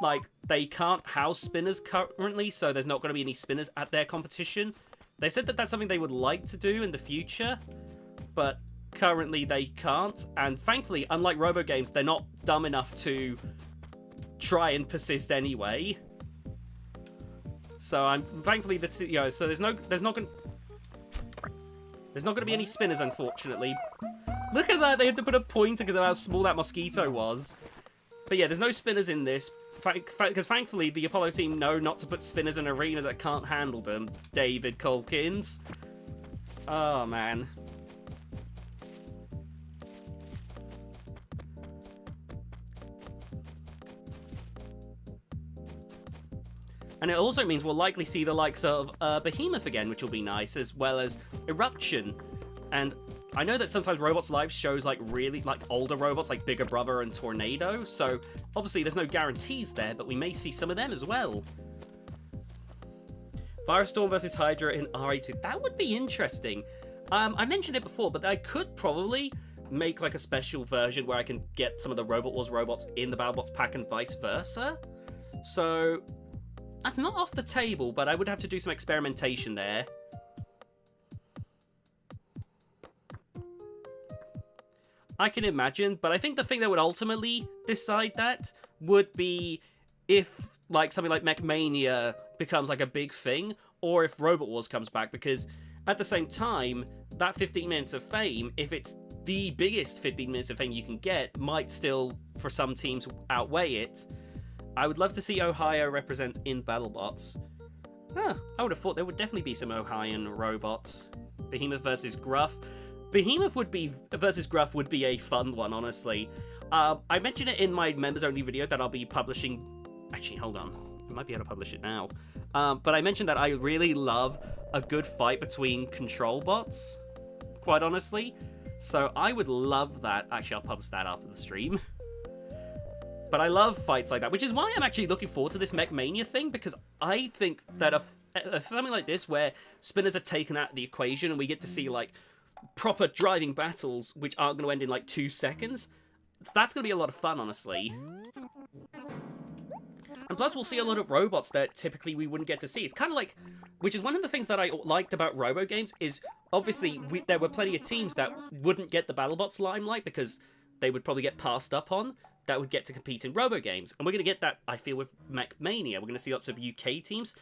[SPEAKER 1] like, they can't house spinners currently, so there's not going to be any spinners at their competition. They said that that's something they would like to do in the future, but currently they can't. And thankfully, unlike Robo games, they're not dumb enough to try and persist anyway. So I'm thankfully that, you know, so there's not going to be any spinners, unfortunately. Look at that, they had to put a pointer because of how small that mosquito was. But yeah, there's no spinners in this, because thankfully the Apollo team know not to put spinners in an arena that can't handle them. David Culkins. Oh, man. And it also means we'll likely see the likes of Behemoth again, which will be nice, as well as Eruption. And I know that sometimes Robots Live shows like really like older robots, like Bigger Brother and Tornado, so obviously there's no guarantees there, but we may see some of them as well. Firestorm versus Hydra in RA2. That would be interesting. I mentioned it before, but I could probably make like a special version where I can get some of the Robot Wars robots in the BattleBots pack and vice versa. So that's not off the table, but I would have to do some experimentation there. I can imagine, but I think the thing that would ultimately decide that would be if like something like Mechmania becomes like a big thing, or if Robot Wars comes back, because at the same time, that 15 minutes of fame, if it's the biggest 15 minutes of fame you can get, might still, for some teams, outweigh it. I would love to see Ohio represent in BattleBots. Huh, I would have thought there would definitely be some Ohioan robots. Behemoth versus Gruff. Behemoth versus Gruff would be a fun one, honestly. I mentioned it in my members-only video that I'll be publishing... Actually, hold on. I might be able to publish it now. But I mentioned that I really love a good fight between control bots, quite honestly. So I would love that. Actually, I'll publish that after the stream. But I love fights like that, which is why I'm actually looking forward to this Mechmania thing, because I think that something like this, where spinners are taken out of the equation and we get to see, like, proper driving battles, which aren't going to end in, like, 2 seconds, that's going to be a lot of fun, honestly. And plus, we'll see a lot of robots that typically we wouldn't get to see. It's kind of like, which is one of the things that I liked about Robo games, is obviously there were plenty of teams that wouldn't get the BattleBots limelight because they would probably get passed up on. that would get to compete in robo games. And we're going to get that, I feel, with Mech Mania. We're going to see lots of UK teams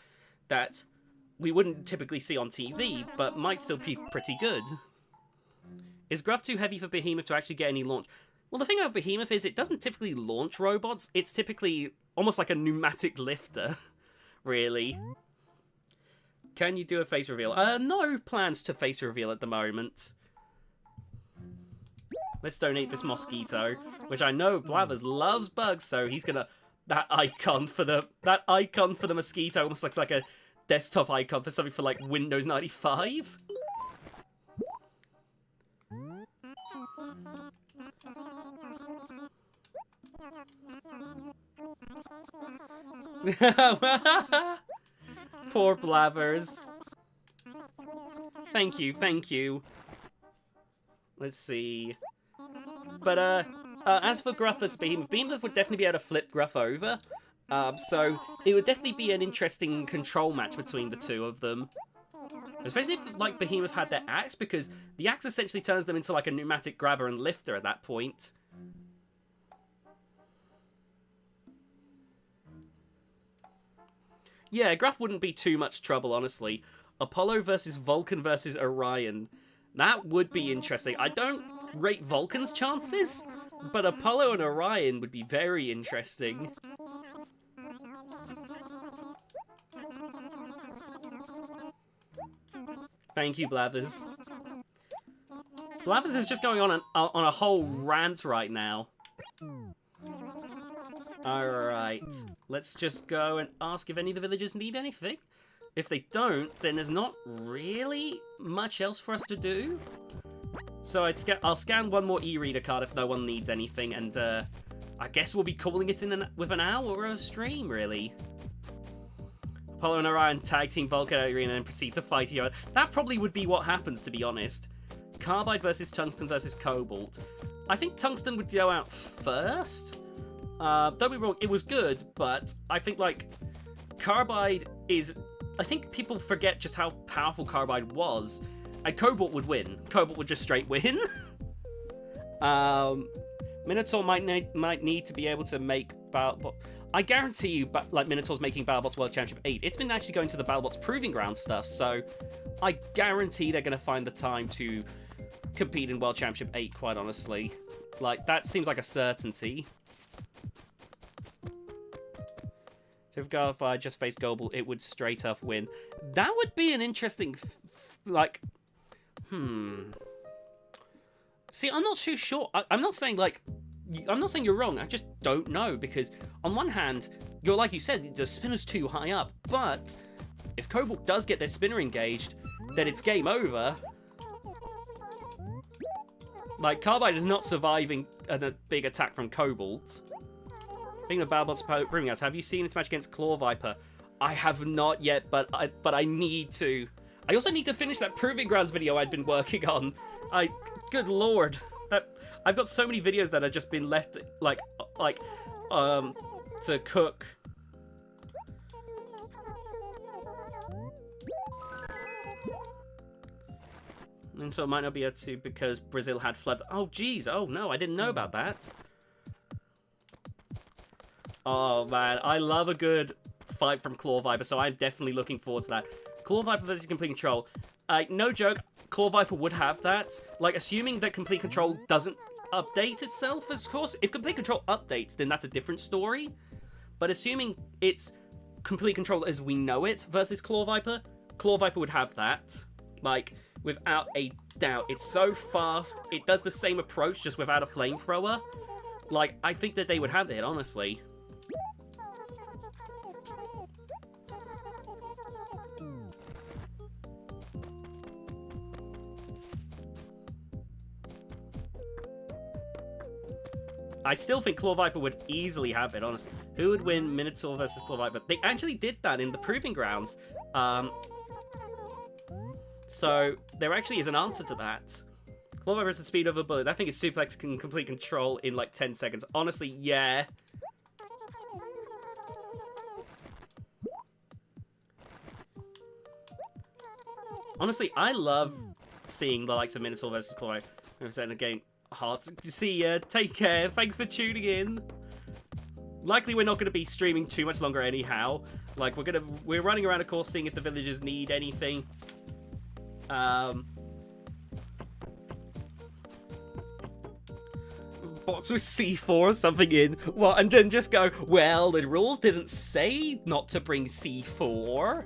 [SPEAKER 1] that we wouldn't typically see on TV, but might still be pretty good. Is Gruff too heavy for Behemoth to actually get any launch? Well, the thing about Behemoth is it doesn't typically launch robots. It's typically almost like a pneumatic lifter, really. Can you do a face reveal? No plans to face reveal at the moment. Let's donate this mosquito, which I know Blathers loves bugs, so he's gonna... That icon for the mosquito almost looks like a desktop icon for something for, like, Windows 95. Poor Blathers. Thank you, thank you. Let's see. But, as for Gruff vs. Behemoth, Behemoth would definitely be able to flip Gruff over. So it would definitely be an interesting control match between the two of them. Especially if, like, Behemoth had their axe, because the axe essentially turns them into, like, a pneumatic grabber and lifter at that point. Yeah, Gruff wouldn't be too much trouble, honestly. Apollo versus Vulcan versus Orion. That would be interesting. I don't rate Vulcan's chances, but Apollo and Orion would be very interesting. Thank you, Blathers. Blathers is just going on a whole rant right now. Alright, let's just go and ask if any of the villagers need anything. If they don't, then there's not really much else for us to do. So I'll scan one more e-reader card if no one needs anything, and I guess we'll be calling it in with an hour or a stream, really. Apollo and Orion tag team Vulcan Arena and proceed to fight each other. That probably would be what happens, to be honest. Carbide versus Tungsten versus Cobalt. I think Tungsten would go out first. Don't be wrong, it was good, but I think, like, Carbide is... I think people forget just how powerful Carbide was. And Cobalt would win. Cobalt would just straight win. Minotaur might need to be able to make BattleBot. I guarantee you, like, Minotaur's making BattleBots World Championship 8. It's been actually going to the BattleBots Proving Ground stuff, so I guarantee they're going to find the time to compete in World Championship 8, quite honestly. Like, that seems like a certainty. So if Garfield just faced Goble, it would straight up win. That would be an interesting, like, See, I'm not too sure. I'm not saying, like, I'm not saying you're wrong. I just don't know, because on one hand, you're, like you said, the spinner's too high up. But if Cobalt does get their spinner engaged, then it's game over. Like, Carbide is not surviving a big attack from Cobalt. Speaking of BattleBots Proving Grounds, have you seen its match against Claw Viper? I have not yet, but I need to. I also need to finish that Proving Grounds video I'd been working on. Good lord, I've got so many videos that have just been left to cook. And so it might not be able to because Brazil had floods. Oh geez, oh no, I didn't know about that. Oh man, I love a good fight from Claw Viper, so I'm definitely looking forward to that. Claw Viper versus Complete Control. No joke, Claw Viper would have that. Like, assuming that Complete Control doesn't update itself, of course. If Complete Control updates, then that's a different story. But assuming it's Complete Control as we know it versus Claw Viper would have that. Like, without a doubt. It's so fast. It does the same approach, just without a flamethrower. Like, I think that they would have it, honestly. I still think Claw Viper would easily have it, honestly. Who would win Minotaur versus Claw Viper? They actually did that in the Proving Grounds. So there actually is an answer to that. Claw Viper is the speed of a bullet. That thing is suplex can complete control in like 10 seconds. Honestly, yeah. Honestly, I love seeing the likes of Minotaur versus Claw Viper in a game. hearts. See ya. Take care. Thanks for tuning in. Likely we're not going to be streaming too much longer anyhow. Like, we're running around, of course, seeing if the villagers need anything. Box with C4 or something in. What? And then just go, well, the rules didn't say not to bring C4.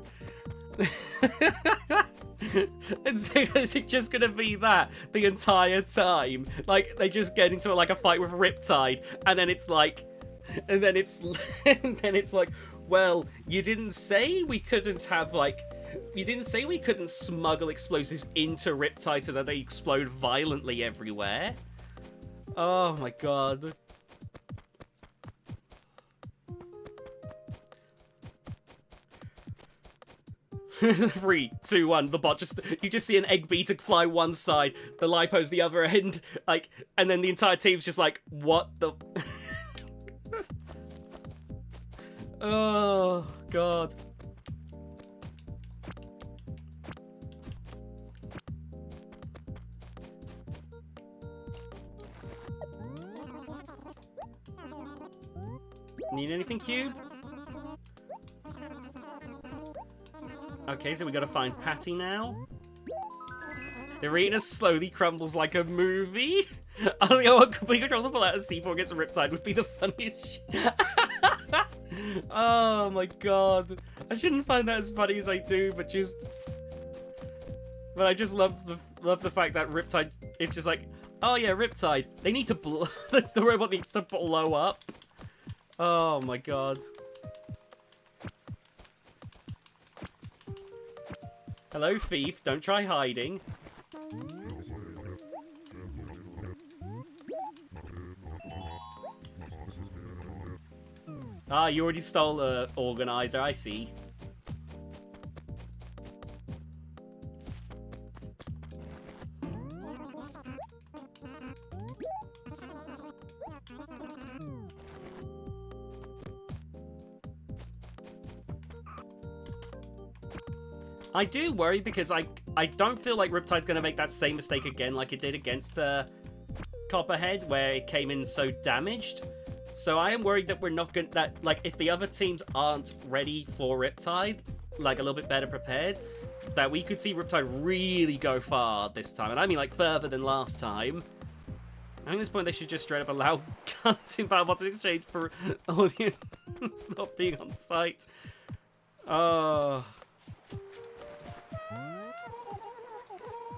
[SPEAKER 1] Is it just gonna be that the entire time? Like, they just get into like a fight with Riptide, and then it's like, and then it's like, well, you didn't say we couldn't have like, you didn't say we couldn't smuggle explosives into Riptide so that they explode violently everywhere. Oh my god. 3, 2, 1. The bot you just see an egg beater fly one side, the lipos the other end, like, and then the entire team's just like, what the? Oh god. Need anything, Cube? Okay, so we gotta find Patty now. The arena slowly crumbles like a movie. I don't know what complete control to pull out as C4 gets Riptide would be the funniest shit. Oh my god. I shouldn't find that as funny as I do, but I just love the fact that Riptide, it's just like, oh yeah, Riptide. They need to blow. The robot needs to blow up. Oh my god. Hello, thief. Don't try hiding. Ah, you already stole the organizer, I see. I do worry because I don't feel like Riptide's going to make that same mistake again like it did against Copperhead, where it came in so damaged. So I am worried that we're not going to, like, if the other teams aren't ready for Riptide, like a little bit better prepared, that we could see Riptide really go far this time. And I mean like further than last time. I think at this point they should just straight up allow guns in BattleBots in exchange for audience not being on site. Oh.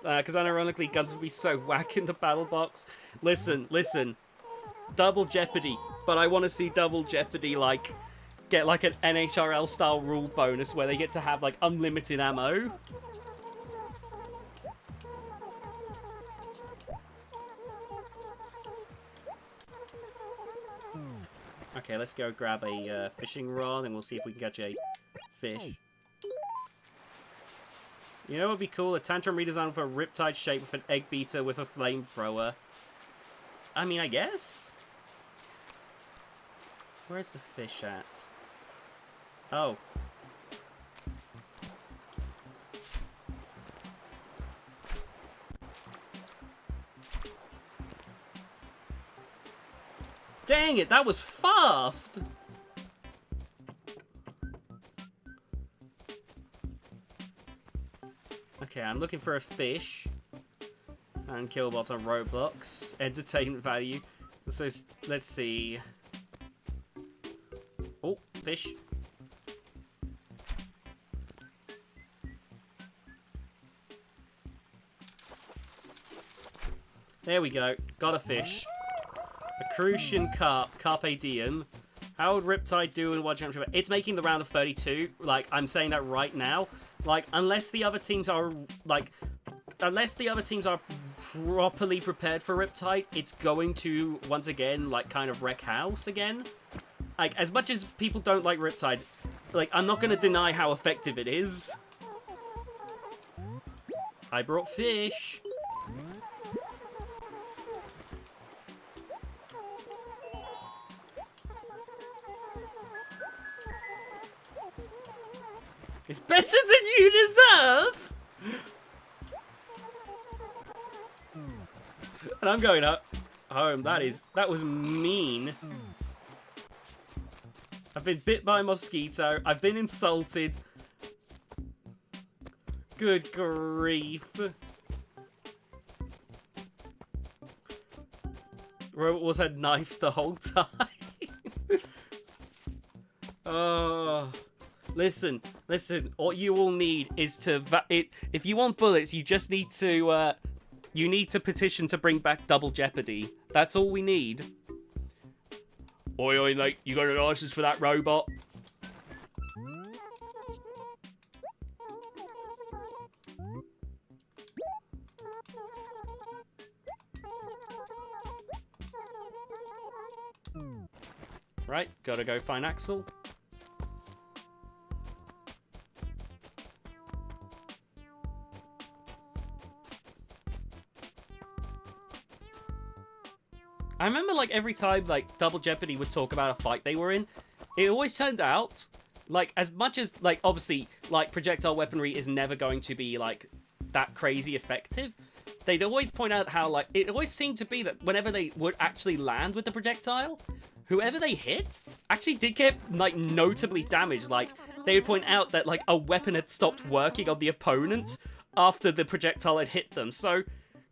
[SPEAKER 1] Because unironically, guns would be so whack in the battle box. Listen. Double Jeopardy. But I want to see Double Jeopardy, like, get like an NHRL-style rule bonus where they get to have, like, unlimited ammo. Okay, let's go grab a fishing rod and we'll see if we can catch a fish. You know what would be cool? A Tantrum redesign for a Riptide shape with an egg beater with a flamethrower. I mean, I guess? Where's the fish at? Oh. Dang it, that was fast! Okay, I'm looking for a fish. And Killbots on Roblox. Entertainment value. So, let's see. Oh, fish. There we go. Got a fish. A Crucian Carp. Carpe Diem. How would Riptide do in World Championship? It's making the round of 32. Like, I'm saying that right now. Like, unless the other teams are, like, properly prepared for Riptide, it's going to, once again, like, kind of wreck house again. Like, as much as people don't like Riptide, like, I'm not going to deny how effective it is. I brought fish. It's better than you deserve! And I'm going up. home. That was mean. I've been bit by a mosquito. I've been insulted. Good grief. Robot Wars had knives the whole time. Oh, listen. What you all need is to if you want bullets, you just need to petition to bring back Double Jeopardy. That's all we need. Oi, like, you got a license for that robot? Right, gotta go find Axel. I remember, like, every time, like, Double Jeopardy would talk about a fight they were in, it always turned out, like, as much as, like, obviously, like, projectile weaponry is never going to be, like, that crazy effective, they'd always point out how, like, it always seemed to be that whenever they would actually land with the projectile, whoever they hit actually did get, like, notably damaged. Like, they would point out that, like, a weapon had stopped working on the opponent after the projectile had hit them. So,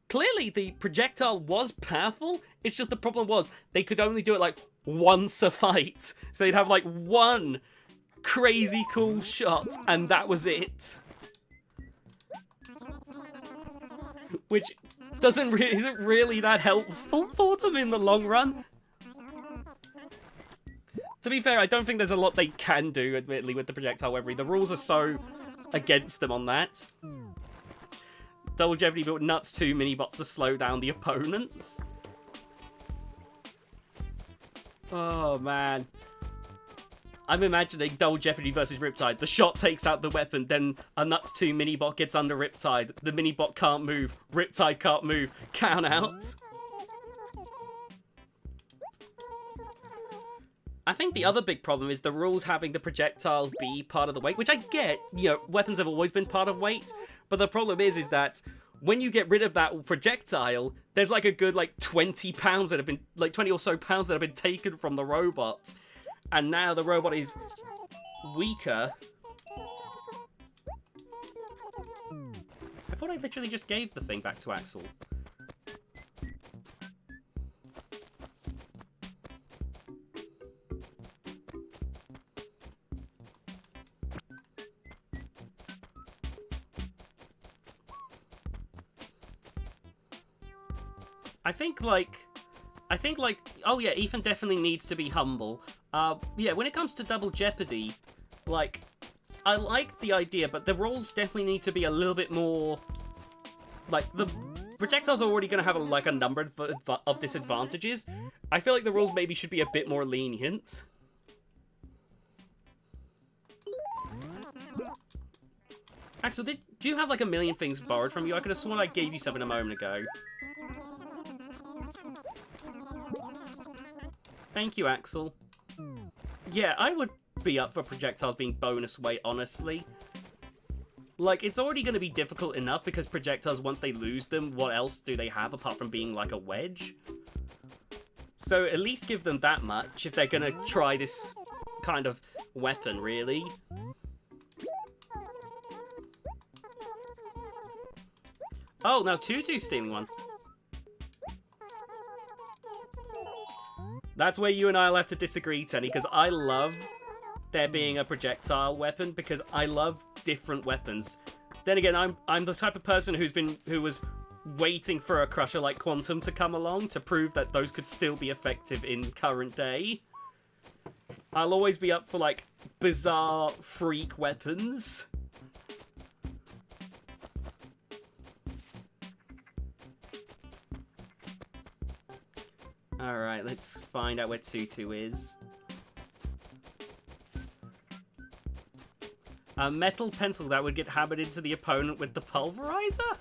[SPEAKER 1] clearly the projectile was powerful. It's just the problem was they could only do it, like, once a fight. So they'd have, like, one crazy cool shot, and that was it. Which isn't really that helpful for them in the long run. To be fair, I don't think there's a lot they can do, admittedly, with the projectile weaponry. The rules are so against them on that. Double Jeopardy built nuts 2 mini-bots to slow down the opponents. Oh, man. I'm imagining Double Jeopardy versus Riptide. The shot takes out the weapon, then a nuts 2 mini-bot gets under Riptide. The mini-bot can't move. Riptide can't move. Count out. I think the other big problem is the rules having the projectile be part of the weight, which I get, you know, weapons have always been part of weight, but the problem is that when you get rid of that projectile, there's like a good, like, 20 pounds that have been, like, 20 or so pounds that have been taken from the robot, and now the robot is weaker. I thought I literally just gave the thing back to Axel. I think, like, oh yeah, Ethan definitely needs to be humble. Yeah, when it comes to Double Jeopardy, like, I like the idea, but the rules definitely need to be a little bit more, like, the projectiles are already going to have, a number of disadvantages. I feel like the rules maybe should be a bit more lenient. Axel, do you have, like, a million things borrowed from you? I could have sworn I gave you something a moment ago. Thank you, Axel. Yeah, I would be up for projectiles being bonus weight, honestly. Like, it's already going to be difficult enough because projectiles, once they lose them, what else do they have apart from being like a wedge? So at least give them that much if they're going to try this kind of weapon, really. Oh, now Tutu's stealing one. That's where you and I will have to disagree, Tenny, because I love there being a projectile weapon, because I love different weapons. Then again, I'm the type of person who was waiting for a crusher like Quantum to come along to prove that those could still be effective in current day. I'll always be up for, like, bizarre freak weapons. Alright, let's find out where Tutu is. A metal pencil that would get hammered into the opponent with the pulverizer?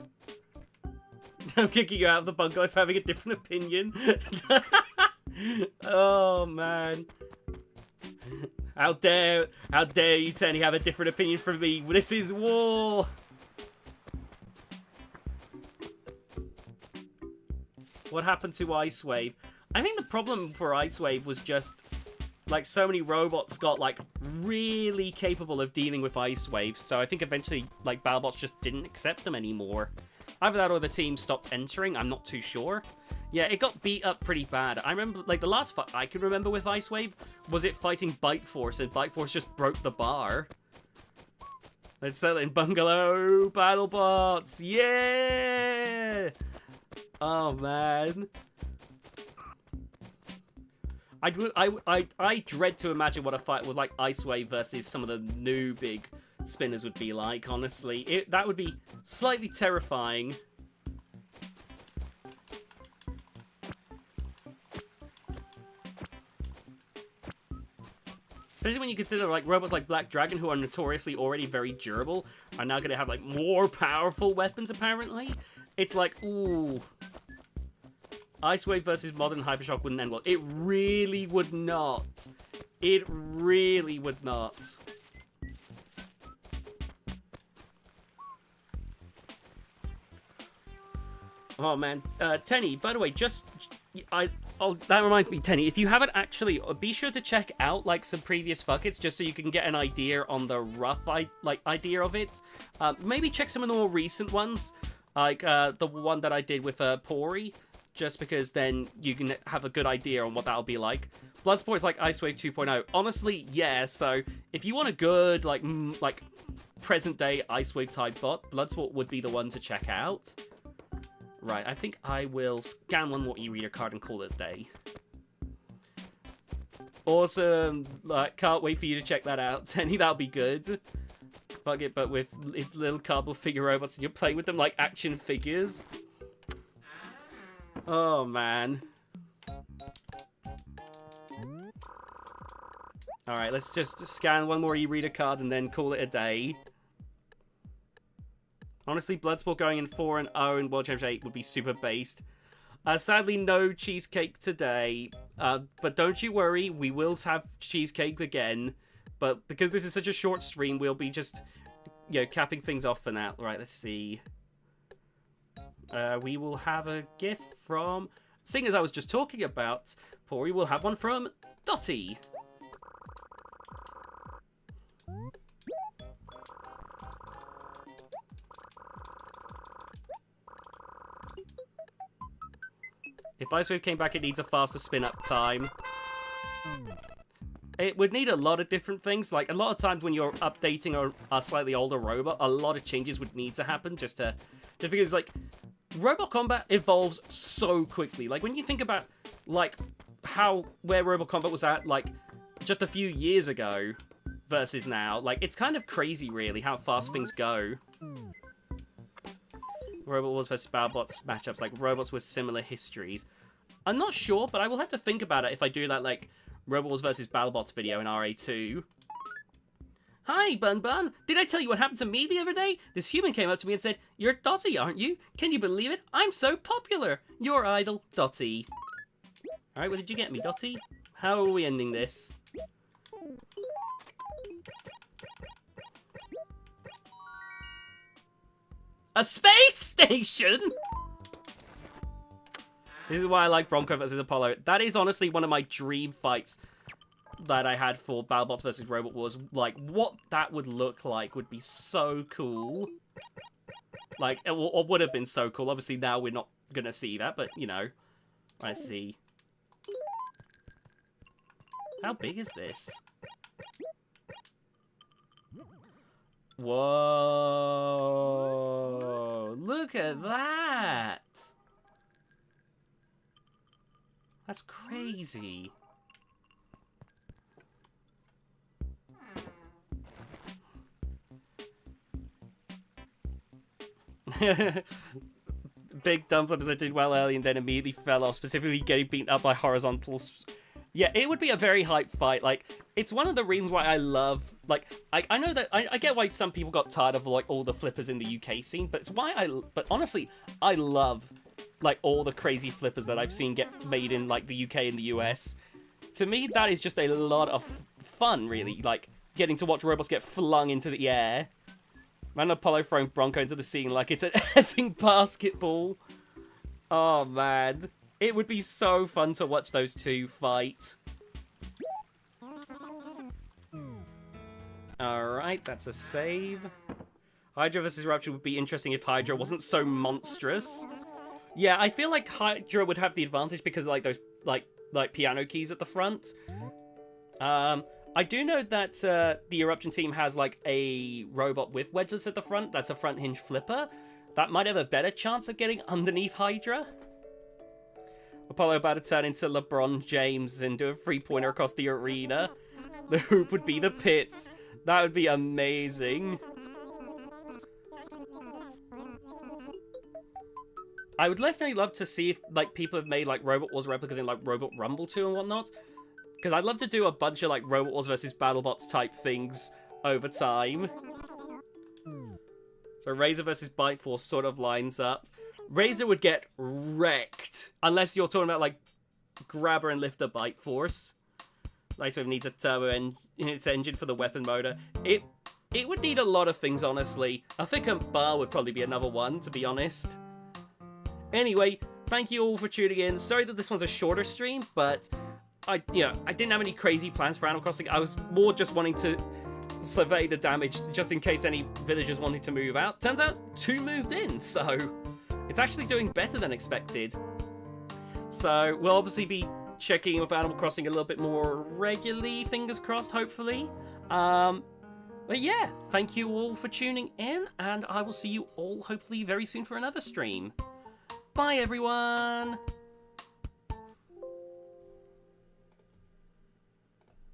[SPEAKER 1] I'm kicking you out of the bungalow for having a different opinion. Oh, man. How dare you, Tenny, have a different opinion from me? This is war! What happened to Ice Wave? I think the problem for Ice Wave was just, like, so many robots got, like, really capable of dealing with Ice Waves, so I think eventually, like, BattleBots just didn't accept them anymore. Either that or the team stopped entering, I'm not too sure. Yeah, it got beat up pretty bad. I remember, like, the last fight I could remember with Ice Wave was it fighting Bite Force, and Bite Force just broke the bar. Let's settle in Bungalow BattleBots! Yeah! Oh, man. I dread to imagine what a fight with, like, Ice Wave versus some of the new big spinners would be like, honestly. That would be slightly terrifying. Especially when you consider, like, robots like Black Dragon, who are notoriously already very durable, are now going to have, like, more powerful weapons, apparently. It's like, ooh. Ice Wave versus Modern Hypershock wouldn't end well. It really would not. It really would not. Oh, man. Tenny, by the way, that reminds me, Tenny, if you haven't actually, be sure to check out, like, some previous Fuckits, just so you can get an idea on the rough, idea of it. Maybe check some of the more recent ones, like, the one that I did with, Pori, just because then you can have a good idea on what that'll be like. Bloodsport is like Ice Wave 2.0. Honestly, yeah, so if you want a good, like, present-day Ice Wave type bot, Bloodsport would be the one to check out. Right, I think I will scan one more e-reader card and call it a day. Awesome. Can't wait for you to check that out, Tenny. That'll be good. Bug it, but with little cardboard figure robots and you're playing with them like action figures. Oh, man. Alright, let's just scan one more e-reader card and then call it a day. Honestly, Bloodsport going in 4-0 in World Championship 8 would be super based. Sadly, no cheesecake today. But don't you worry, we will have cheesecake again. But because this is such a short stream, we'll be just, you know, capping things off for now. Right, let's see. We will have a gift from... Seeing as I was just talking about Pori, we'll have one from Dottie. If Ice Wave came back, it needs a faster spin-up time. It would need a lot of different things. Like, a lot of times when you're updating a slightly older robot, a lot of changes would need to happen just because, like, robot combat evolves so quickly. Like, when you think about, like, where robot combat was at, like, just a few years ago versus now, like, it's kind of crazy, really, how fast things go. Robot Wars versus BattleBots matchups, like robots with similar histories. I'm not sure, but I will have to think about it if I do that, like, Robot Wars versus BattleBots video in RA2. Hi, Bun Bun! Did I tell you what happened to me the other day? This human came up to me and said, "You're Dottie, aren't you? Can you believe it? I'm so popular! Your idol, Dottie." Alright, what did you get me, Dottie? How are we ending this? A space station?! This is why I like Bronco versus Apollo. That is honestly one of my dream fights that I had for BattleBots versus Robot Wars. Like, what that would look like would be so cool. Like, or would have been so cool. Obviously, now we're not gonna see that, but, you know. Let's see. How big is this? Whoa! Look at that! That's crazy. Big dumb flippers that did well early and then immediately fell off, specifically getting beaten up by horizontals. Yeah, it would be a very hype fight. Like, it's one of the reasons why I love, like, I know that, I get why some people got tired of, like, all the flippers in the UK scene, but it's why but honestly, I love, like, all the crazy flippers that I've seen get made in, like, the UK and the US. To me, that is just a lot of fun, really, like, getting to watch robots get flung into the air. Man, Apollo throwing Bronco into the scene like it's an effing basketball. Oh, man. It would be so fun to watch those two fight. Alright, that's a save. Hydra versus Rapture would be interesting if Hydra wasn't so monstrous. Yeah, I feel like Hydra would have the advantage because of, like, those, like piano keys at the front. I do know that the Eruption team has, like, a robot with wedges at the front. That's a front hinge flipper. That might have a better chance of getting underneath Hydra. Apollo about to turn into LeBron James and do a three-pointer across the arena. The hoop would be the pit. That would be amazing. I would definitely love to see if, like, people have made, like, Robot Wars replicas in, like, Robot Rumble 2 and whatnot. Because I'd love to do a bunch of, like, Robot Wars versus BattleBots type things over time. So Razor versus Bite Force sort of lines up. Razor would get wrecked. Unless you're talking about, like, Grabber and Lifter Bite Force. Lightwave needs a turbo and its engine for the weapon motor. It would need a lot of things, honestly. I think a bar would probably be another one, to be honest. Anyway, thank you all for tuning in. Sorry that this one's a shorter stream, but I didn't have any crazy plans for Animal Crossing. I was more just wanting to survey the damage just in case any villagers wanted to move out. Turns out 2 moved in, so it's actually doing better than expected. So we'll obviously be checking with Animal Crossing a little bit more regularly, fingers crossed, hopefully. But yeah, thank you all for tuning in, and I will see you all hopefully very soon for another stream. Bye, everyone!